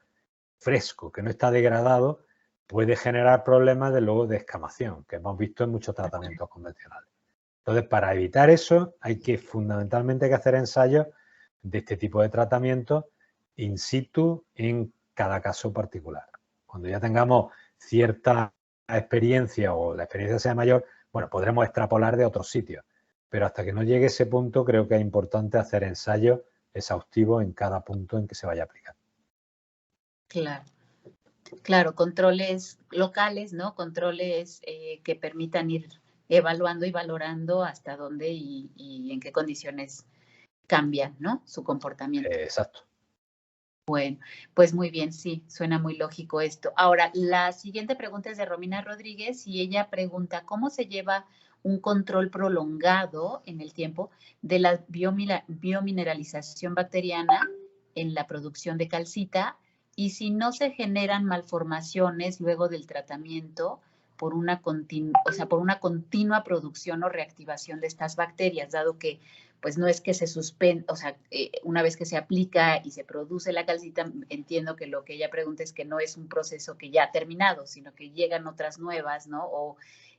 Speaker 1: fresco, que no está degradado, puede generar problemas luego de escamación, que hemos visto en muchos tratamientos convencionales. Entonces, para evitar eso, hay que fundamentalmente hacer ensayos de este tipo de tratamientos in situ en cada caso particular. Cuando ya tengamos cierta experiencia o la experiencia sea mayor, bueno, podremos extrapolar de otros sitios. Pero hasta que no llegue ese punto, creo que es importante hacer ensayos exhaustivos en cada punto en que se vaya a aplicar.
Speaker 2: Claro. Claro, controles locales, ¿no? Controles que permitan ir evaluando y valorando hasta dónde y en qué condiciones cambian, ¿no? Su comportamiento.
Speaker 1: Exacto.
Speaker 2: Bueno, pues muy bien, sí, suena muy lógico esto. Ahora, la siguiente pregunta es de Romina Rodríguez y ella pregunta, ¿cómo se lleva un control prolongado en el tiempo de la biomineralización bacteriana en la producción de calcita? Y si no se generan malformaciones luego del tratamiento por una continua producción o reactivación de estas bacterias, dado que pues no es que se suspende, o sea, una vez que se aplica y se produce la calcita, entiendo que lo que ella pregunta es que no es un proceso que ya ha terminado, sino que llegan otras nuevas, ¿no? O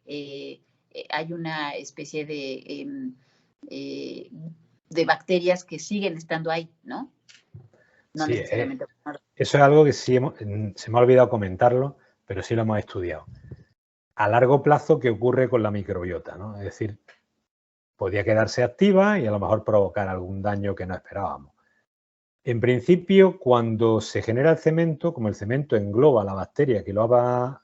Speaker 2: hay una especie de bacterias que siguen estando ahí, ¿no? No
Speaker 1: sí,
Speaker 2: necesariamente.
Speaker 1: Eso es algo que sí se me ha olvidado comentarlo, pero sí lo hemos estudiado. A largo plazo, ¿qué ocurre con la microbiota, ¿no? Es decir, podía quedarse activa y a lo mejor provocar algún daño que no esperábamos. En principio, cuando se genera el cemento, como el cemento engloba la bacteria que ha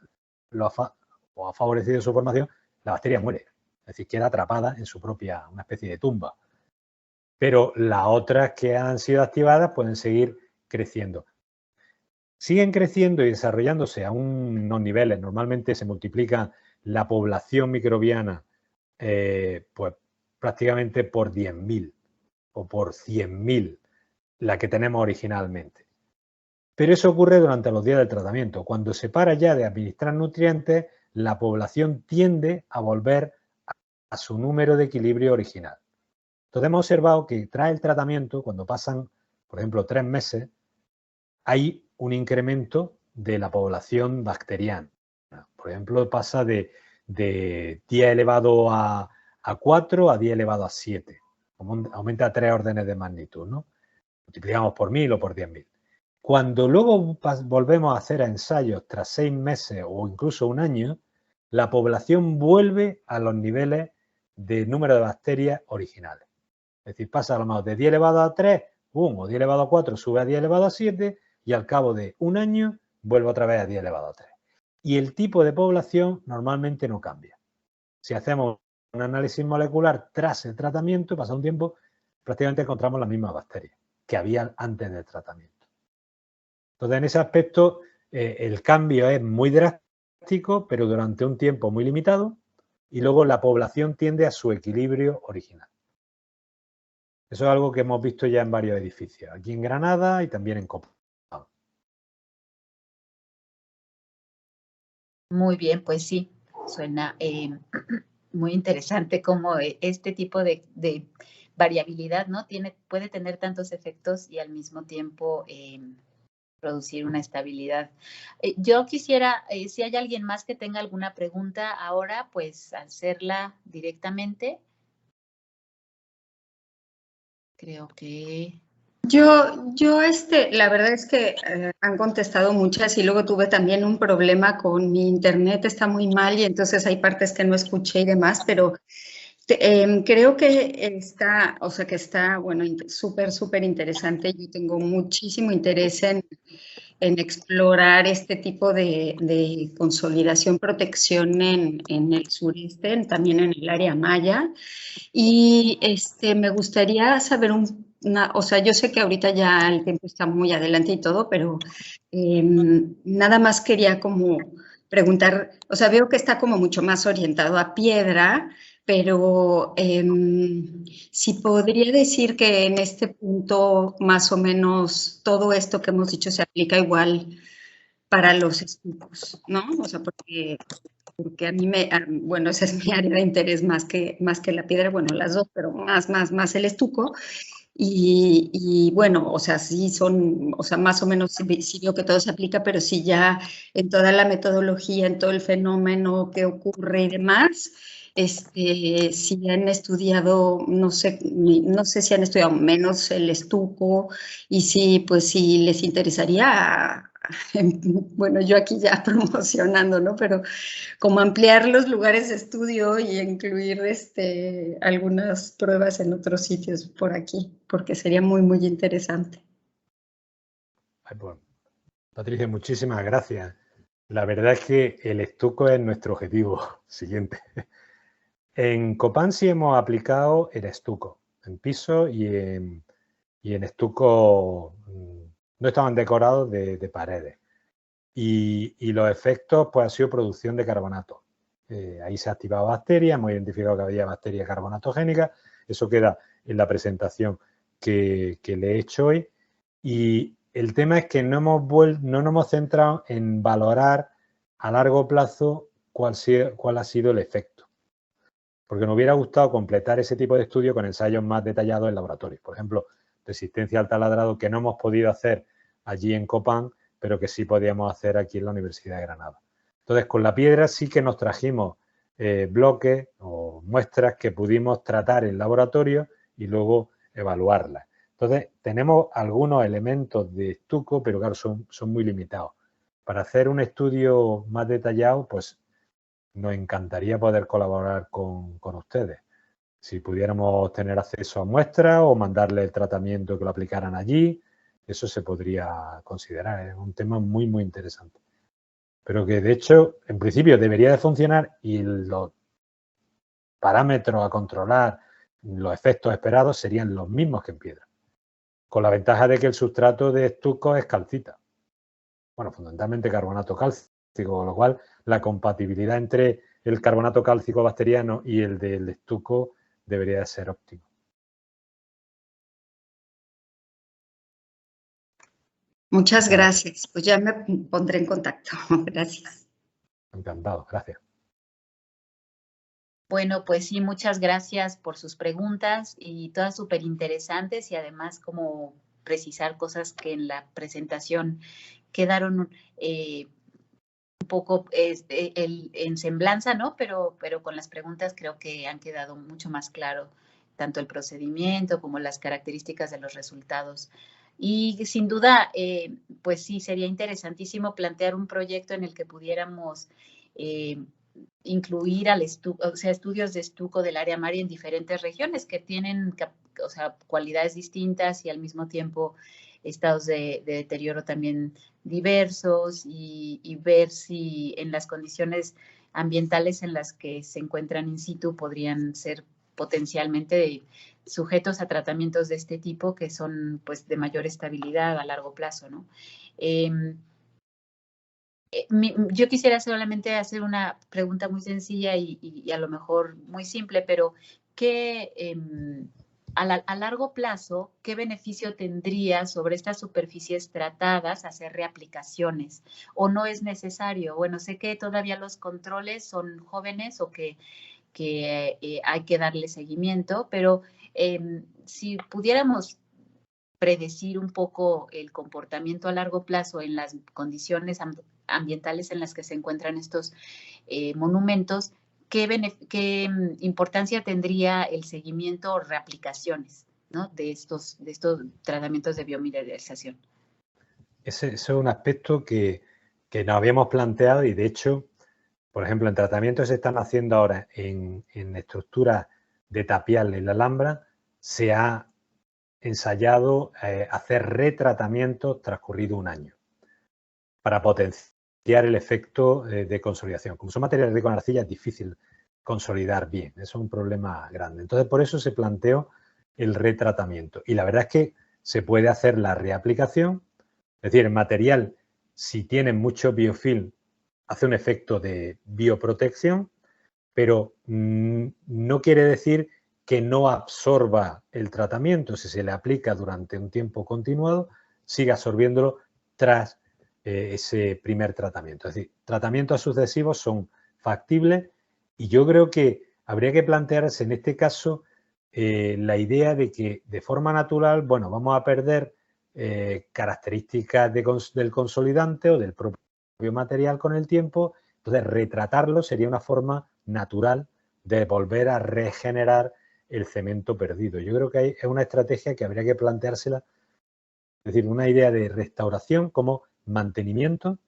Speaker 1: favorecido su formación, la bacteria muere. Es decir, queda atrapada en su propia, una especie de tumba. Pero las otras que han sido activadas pueden seguir creciendo. Siguen creciendo y desarrollándose a unos niveles. Normalmente se multiplica la población microbiana pues prácticamente por 10.000 o por 100.000 la que tenemos originalmente. Pero eso ocurre durante los días del tratamiento. Cuando se para ya de administrar nutrientes, la población tiende a volver a su número de equilibrio original. Entonces hemos observado que tras el tratamiento, cuando pasan, por ejemplo, 3 meses, hay un incremento de la población bacteriana. Por ejemplo, pasa de 10 elevado a 4 a 10 elevado a 7. Aumenta a 3 órdenes de magnitud, ¿no? Multiplicamos por 1000 o por 10.000. Cuando luego volvemos a hacer ensayos tras 6 meses o incluso un año, la población vuelve a los niveles de número de bacterias originales. Es decir, pasa a lo mejor de 10 elevado a 3, o 10 elevado a 4 sube a 10 elevado a 7 y al cabo de un año vuelve otra vez a 10 elevado a 3. Y el tipo de población normalmente no cambia. Si hacemos un análisis molecular tras el tratamiento, pasa un tiempo, prácticamente encontramos las mismas bacterias que había antes del tratamiento. Entonces, en ese aspecto, el cambio es muy drástico, pero durante un tiempo muy limitado, y luego la población tiende a su equilibrio original. Eso es algo que hemos visto ya en varios edificios, aquí en Granada y también en Copa.
Speaker 2: Muy bien, pues sí, suena muy interesante cómo este tipo de variabilidad, ¿no? Puede tener tantos efectos y al mismo tiempo producir una estabilidad. Yo quisiera, si hay alguien más que tenga alguna pregunta ahora, pues hacerla directamente. Creo que...
Speaker 4: La verdad es que han contestado muchas y luego tuve también un problema con mi internet, está muy mal y entonces hay partes que no escuché y demás, pero creo que está, bueno, súper interesante. Yo tengo muchísimo interés en explorar este tipo de consolidación, protección en el sureste, también en el área maya. Y me gustaría saber yo sé que ahorita ya el tiempo está muy adelante y todo, pero nada más quería como
Speaker 5: preguntar, o sea, veo que está como mucho más orientado a piedra, pero si podría decir que en este punto más o menos todo esto que hemos dicho se aplica igual para los estucos, ¿no? O sea, porque a mí bueno, esa es mi área de interés más que la piedra, bueno, las dos, pero más el estuco. Y bueno, o sea, sí son, o sea, más o menos sí veo que todo se aplica, pero sí ya en toda la metodología, en todo el fenómeno que ocurre y demás, si han estudiado, no sé si han estudiado menos el estuco y sí, pues sí les interesaría, bueno, yo aquí ya promocionando, ¿no? Pero como ampliar los lugares de estudio y incluir algunas pruebas en otros sitios por aquí, porque sería muy, muy interesante.
Speaker 1: Pues, Patricia, muchísimas gracias. La verdad es que el estuco es nuestro objetivo siguiente. En Copán sí hemos aplicado el estuco, en piso y en estuco no estaban decorados de paredes. Y los efectos pues ha sido producción de carbonato. Ahí se ha activado bacterias, hemos identificado que había bacterias carbonatogénicas. Eso queda en la presentación que le he hecho hoy. Y el tema es que no nos hemos centrado en valorar a largo plazo cuál ha sido el efecto. Porque nos hubiera gustado completar ese tipo de estudio con ensayos más detallados en laboratorios. Por ejemplo, resistencia al taladrado, que no hemos podido hacer allí en Copán, pero que sí podíamos hacer aquí en la Universidad de Granada. Entonces, con la piedra sí que nos trajimos bloques o muestras que pudimos tratar en laboratorio y luego evaluarlas. Entonces, tenemos algunos elementos de estuco, pero claro, son muy limitados. Para hacer un estudio más detallado, pues nos encantaría poder colaborar con ustedes. Si pudiéramos tener acceso a muestras o mandarle el tratamiento que lo aplicaran allí, eso se podría considerar. Es un tema muy, muy interesante. Pero que, de hecho, en principio debería de funcionar y los parámetros a controlar, los efectos esperados serían los mismos que en piedra. Con la ventaja de que el sustrato de estuco es calcita. Bueno, fundamentalmente carbonato cálcico, con lo cual la compatibilidad entre el carbonato cálcico bacteriano y el del estuco debería de ser óptimo.
Speaker 5: Muchas gracias. Pues ya me pondré en contacto. Gracias.
Speaker 1: Encantado, gracias.
Speaker 2: Bueno, pues sí, muchas gracias por sus preguntas y todas súper interesantes y además como precisar cosas que en la presentación quedaron un poco en semblanza, ¿no? Pero con las preguntas creo que han quedado mucho más claro tanto el procedimiento como las características de los resultados. Y sin duda, pues sí, sería interesantísimo plantear un proyecto en el que pudiéramos incluir estudios de estuco del área Mari en diferentes regiones que tienen, cualidades distintas y al mismo tiempo estados de deterioro también diversos y ver si en las condiciones ambientales en las que se encuentran in situ podrían ser potencialmente sujetos a tratamientos de este tipo que son pues de mayor estabilidad a largo plazo, ¿no? Yo quisiera solamente hacer una pregunta muy sencilla y a lo mejor muy simple, pero ¿qué, a largo plazo, qué beneficio tendría sobre estas superficies tratadas hacer reaplicaciones? ¿O no es necesario? Bueno, sé que todavía los controles son jóvenes o que hay que darle seguimiento, pero si pudiéramos predecir un poco el comportamiento a largo plazo en las condiciones ambientales en las que se encuentran estos monumentos, ¿qué importancia tendría el seguimiento o reaplicaciones, ¿no? de estos tratamientos de biomineralización?
Speaker 1: Ese es un aspecto que nos habíamos planteado y, de hecho, por ejemplo, en tratamientos que se están haciendo ahora en estructuras de tapial en la Alhambra, se ha ensayado hacer retratamientos transcurrido un año para potenciar el efecto de consolidación. Como son materiales ricos en arcilla, es difícil consolidar bien. Eso es un problema grande. Entonces, por eso se planteó el retratamiento. Y la verdad es que se puede hacer la reaplicación. Es decir, el material, si tiene mucho biofilm, hace un efecto de bioprotección, pero no quiere decir que no absorba el tratamiento. Si se le aplica durante un tiempo continuado, sigue absorbiéndolo tras ese primer tratamiento. Es decir, tratamientos sucesivos son factibles y yo creo que habría que plantearse en este caso la idea de que de forma natural, bueno, vamos a perder características del consolidante o del propio material con el tiempo, entonces retratarlo sería una forma natural de volver a regenerar el cemento perdido. Yo creo que es una estrategia que habría que planteársela, es decir, una idea de restauración como mantenimiento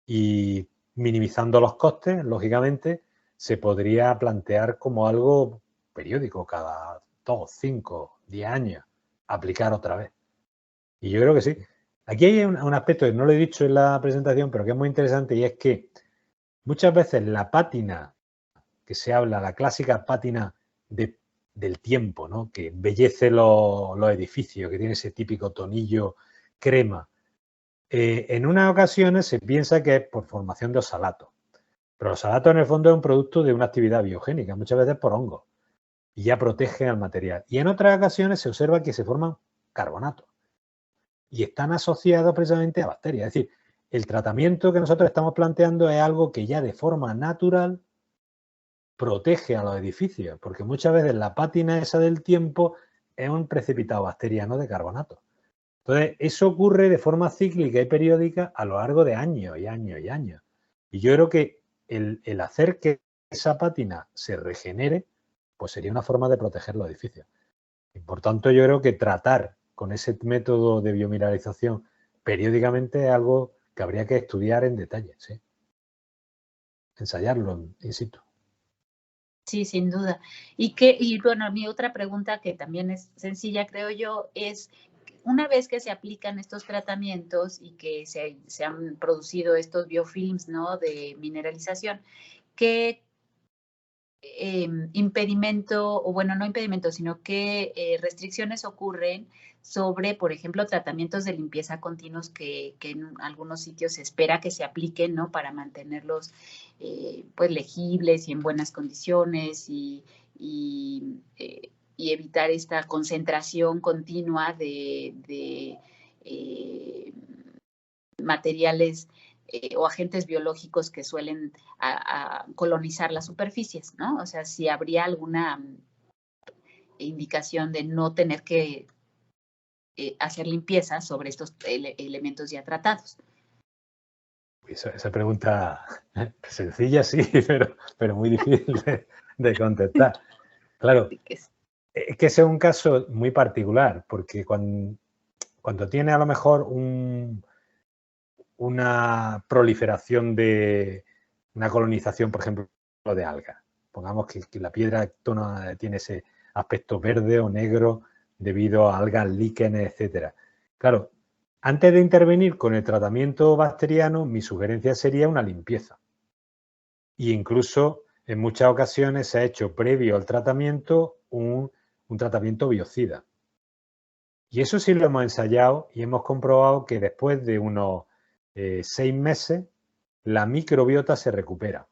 Speaker 1: y minimizando los costes, lógicamente, se podría plantear como algo periódico, cada 2, 5, 10 años, aplicar otra vez. Y yo creo que sí. Aquí hay un aspecto que no lo he dicho en la presentación, pero que es muy interesante y es que muchas veces la pátina que se habla, la clásica pátina del tiempo, ¿no? Que embellece los edificios, que tiene ese típico tonillo crema. En unas ocasiones se piensa que es por formación de oxalato, pero el oxalato en el fondo es un producto de una actividad biogénica, muchas veces por hongos, y ya protege al material. Y en otras ocasiones se observa que se forman carbonatos y están asociados precisamente a bacterias. Es decir, el tratamiento que nosotros estamos planteando es algo que ya de forma natural protege a los edificios, porque muchas veces la pátina esa del tiempo es un precipitado bacteriano de carbonato. Entonces, eso ocurre de forma cíclica y periódica a lo largo de años y años y años. Y yo creo que el hacer que esa pátina se regenere, pues sería una forma de proteger los edificios. Y por tanto, yo creo que tratar con ese método de biomineralización periódicamente es algo que habría que estudiar en detalle, ¿sí? Ensayarlo in situ.
Speaker 2: Sí, sin duda. Y bueno, mi otra pregunta, que también es sencilla, creo yo, es una vez que se aplican estos tratamientos y que se han producido estos biofilms, ¿no?, de mineralización, ¿qué impedimento, o bueno, no impedimento, sino qué restricciones ocurren sobre, por ejemplo, tratamientos de limpieza continuos que en algunos sitios se espera que se apliquen, ¿no?, para mantenerlos pues legibles y en buenas condiciones y evitar esta concentración continua de materiales o agentes biológicos que suelen a colonizar las superficies, ¿no? O sea, si habría alguna indicación de no tener que hacer limpieza sobre estos elementos ya tratados.
Speaker 1: Esa pregunta sencilla, sí, pero muy difícil de contestar. Claro, es que ese es un caso muy particular, porque cuando tiene a lo mejor una proliferación de una colonización, por ejemplo, de algas. Pongamos que la piedra tiene ese aspecto verde o negro debido a algas, líquenes, etcétera. Claro, antes de intervenir con el tratamiento bacteriano, mi sugerencia sería una limpieza. E incluso en muchas ocasiones se ha hecho previo al tratamiento un tratamiento biocida. Y eso sí lo hemos ensayado y hemos comprobado que después de unos 6 meses la microbiota se recupera.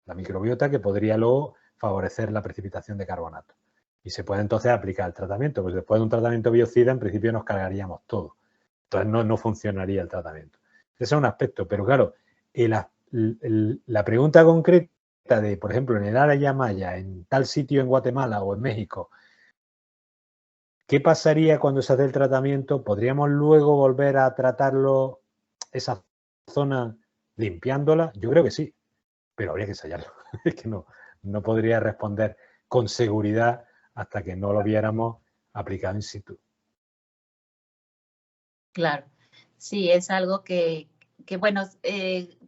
Speaker 1: La microbiota que podría luego favorecer la precipitación de carbonato. Y se puede entonces aplicar el tratamiento, pues después de un tratamiento biocida en principio nos cargaríamos todo. Entonces no funcionaría el tratamiento. Ese es un aspecto, pero claro, la pregunta concreta de, por ejemplo, en el área maya, en tal sitio en Guatemala o en México, ¿qué pasaría cuando se hace el tratamiento? ¿Podríamos luego volver a tratarlo, esa zona, limpiándola? Yo creo que sí, pero habría que ensayarlo. Es que no podría responder con seguridad hasta que no lo viéramos aplicado in situ.
Speaker 2: Claro, sí, es algo que bueno,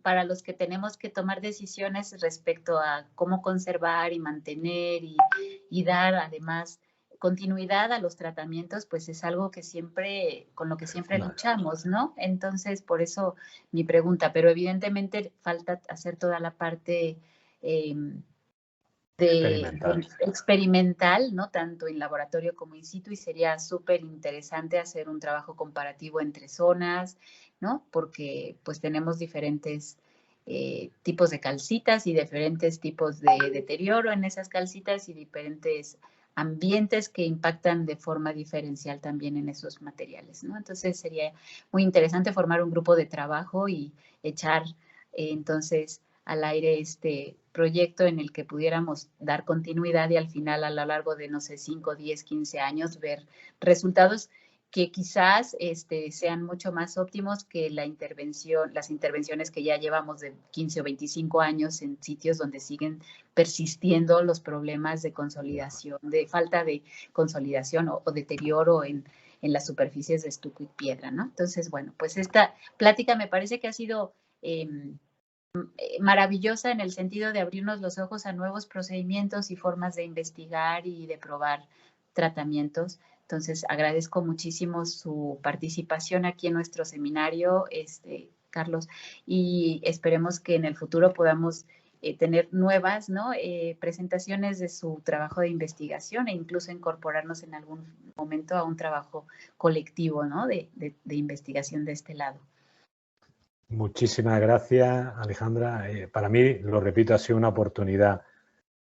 Speaker 2: para los que tenemos que tomar decisiones respecto a cómo conservar y mantener y dar además continuidad a los tratamientos, pues es algo que con lo que siempre luchamos, ¿no? Entonces, por eso mi pregunta, pero evidentemente falta hacer toda la parte experimental, ¿no? Tanto en laboratorio como in situ, y sería súper interesante hacer un trabajo comparativo entre zonas, ¿no? Porque pues tenemos diferentes tipos de calcitas y diferentes tipos de deterioro en esas calcitas y diferentes ambientes que impactan de forma diferencial también en esos materiales, ¿no? Entonces sería muy interesante formar un grupo de trabajo y echar entonces al aire este proyecto en el que pudiéramos dar continuidad y al final a lo largo de, no sé, 5, 10, 15 años ver resultados que quizás sean mucho más óptimos que las intervenciones que ya llevamos de 15 o 25 años en sitios donde siguen persistiendo los problemas de consolidación, de falta de consolidación o deterioro en las superficies de estuco y piedra, ¿no? Entonces, bueno, pues esta plática me parece que ha sido maravillosa en el sentido de abrirnos los ojos a nuevos procedimientos y formas de investigar y de probar tratamientos. Entonces, agradezco muchísimo su participación aquí en nuestro seminario, Carlos, y esperemos que en el futuro podamos tener nuevas, ¿no? Presentaciones de su trabajo de investigación e incluso incorporarnos en algún momento a un trabajo colectivo, ¿no? de investigación de este lado.
Speaker 1: Muchísimas gracias, Alejandra. Para mí, lo repito, ha sido una oportunidad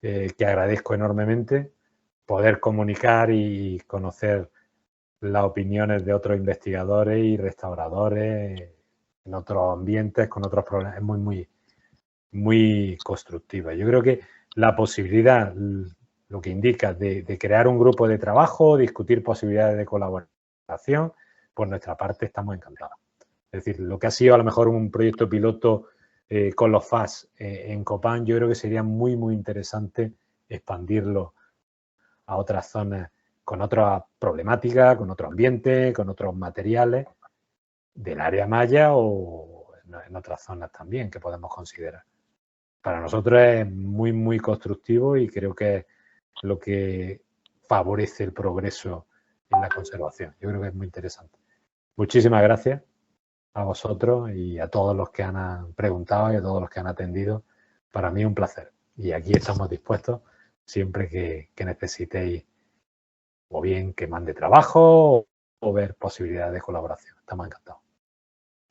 Speaker 1: que agradezco enormemente, poder comunicar y conocer las opiniones de otros investigadores y restauradores en otros ambientes, con otros problemas. Es muy constructiva. Yo creo que la posibilidad, lo que indica de crear un grupo de trabajo, discutir posibilidades de colaboración, por nuestra parte estamos encantados. Es decir, lo que ha sido a lo mejor un proyecto piloto con los FAS en Copán, yo creo que sería muy interesante expandirlo a otras zonas con otra problemática, con otro ambiente, con otros materiales del área maya o en otras zonas también que podemos considerar. Para nosotros es muy constructivo y creo que es lo que favorece el progreso en la conservación. Yo creo que es muy interesante. Muchísimas gracias a vosotros y a todos los que han preguntado y a todos los que han atendido. Para mí es un placer. Y aquí estamos dispuestos siempre que necesitéis o bien que mande trabajo o ver posibilidades de colaboración. Estamos encantados.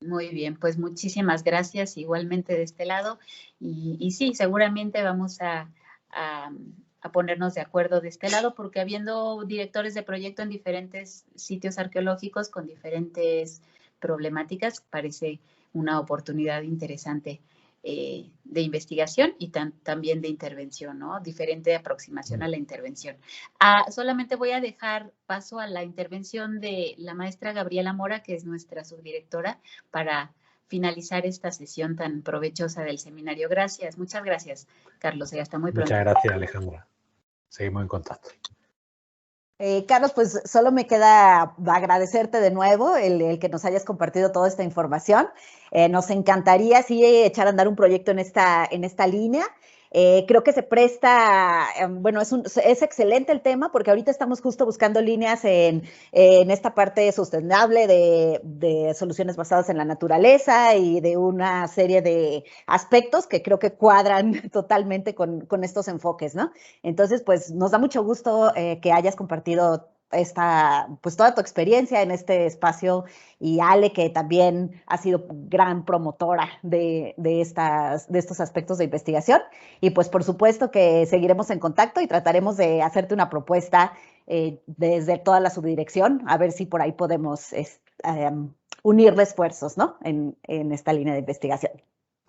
Speaker 2: Muy bien, pues muchísimas gracias igualmente de este lado. Y sí, seguramente vamos a ponernos de acuerdo de este lado porque habiendo directores de proyecto en diferentes sitios arqueológicos con diferentes problemáticas, parece una oportunidad interesante de investigación y también de intervención, ¿no? Diferente aproximación a la intervención. Solamente voy a dejar paso a la intervención de la maestra Gabriela Mora, que es nuestra subdirectora, para finalizar esta sesión tan provechosa del seminario. Gracias, muchas gracias, Carlos, y hasta muy pronto.
Speaker 1: Muchas gracias, Alejandra. Seguimos en contacto.
Speaker 6: Carlos, pues solo me queda agradecerte de nuevo el que nos hayas compartido toda esta información. Nos encantaría, sí, echar a andar un proyecto en esta línea. Creo que se presta, bueno, es excelente el tema porque ahorita estamos justo buscando líneas en esta parte sustentable de soluciones basadas en la naturaleza y de una serie de aspectos que creo que cuadran totalmente con estos enfoques, ¿no? Entonces, pues nos da mucho gusto que hayas compartido pues toda tu experiencia en este espacio y Ale, que también ha sido gran promotora de estos aspectos de investigación. Y pues por supuesto que seguiremos en contacto y trataremos de hacerte una propuesta desde toda la subdirección, a ver si por ahí podemos unirle esfuerzos, ¿no? En esta línea de investigación.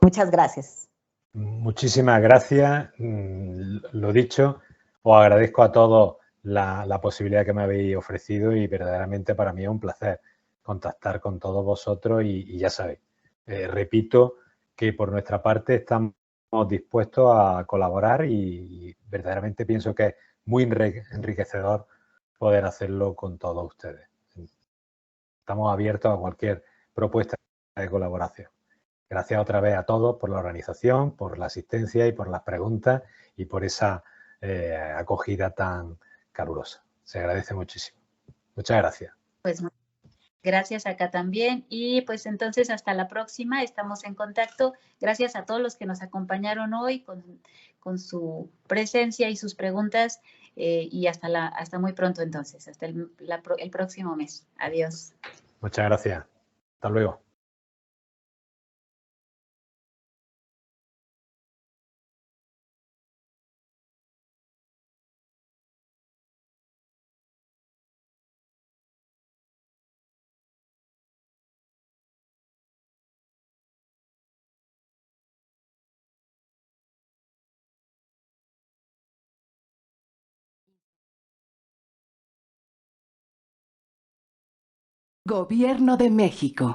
Speaker 6: Muchas gracias.
Speaker 1: Muchísimas gracias. Lo dicho, os agradezco a todos la posibilidad que me habéis ofrecido y verdaderamente para mí es un placer contactar con todos vosotros y ya sabéis, repito que por nuestra parte estamos dispuestos a colaborar y verdaderamente pienso que es muy enriquecedor poder hacerlo con todos ustedes. Estamos abiertos a cualquier propuesta de colaboración. Gracias otra vez a todos por la organización, por la asistencia y por las preguntas y por esa acogida tan calurosa. Se agradece muchísimo. Muchas gracias.
Speaker 2: Pues gracias acá también y pues entonces hasta la próxima, estamos en contacto. Gracias a todos los que nos acompañaron hoy con su presencia y sus preguntas y hasta muy pronto entonces, hasta el próximo mes. Adiós.
Speaker 1: Muchas gracias. Hasta luego.
Speaker 7: Gobierno de México.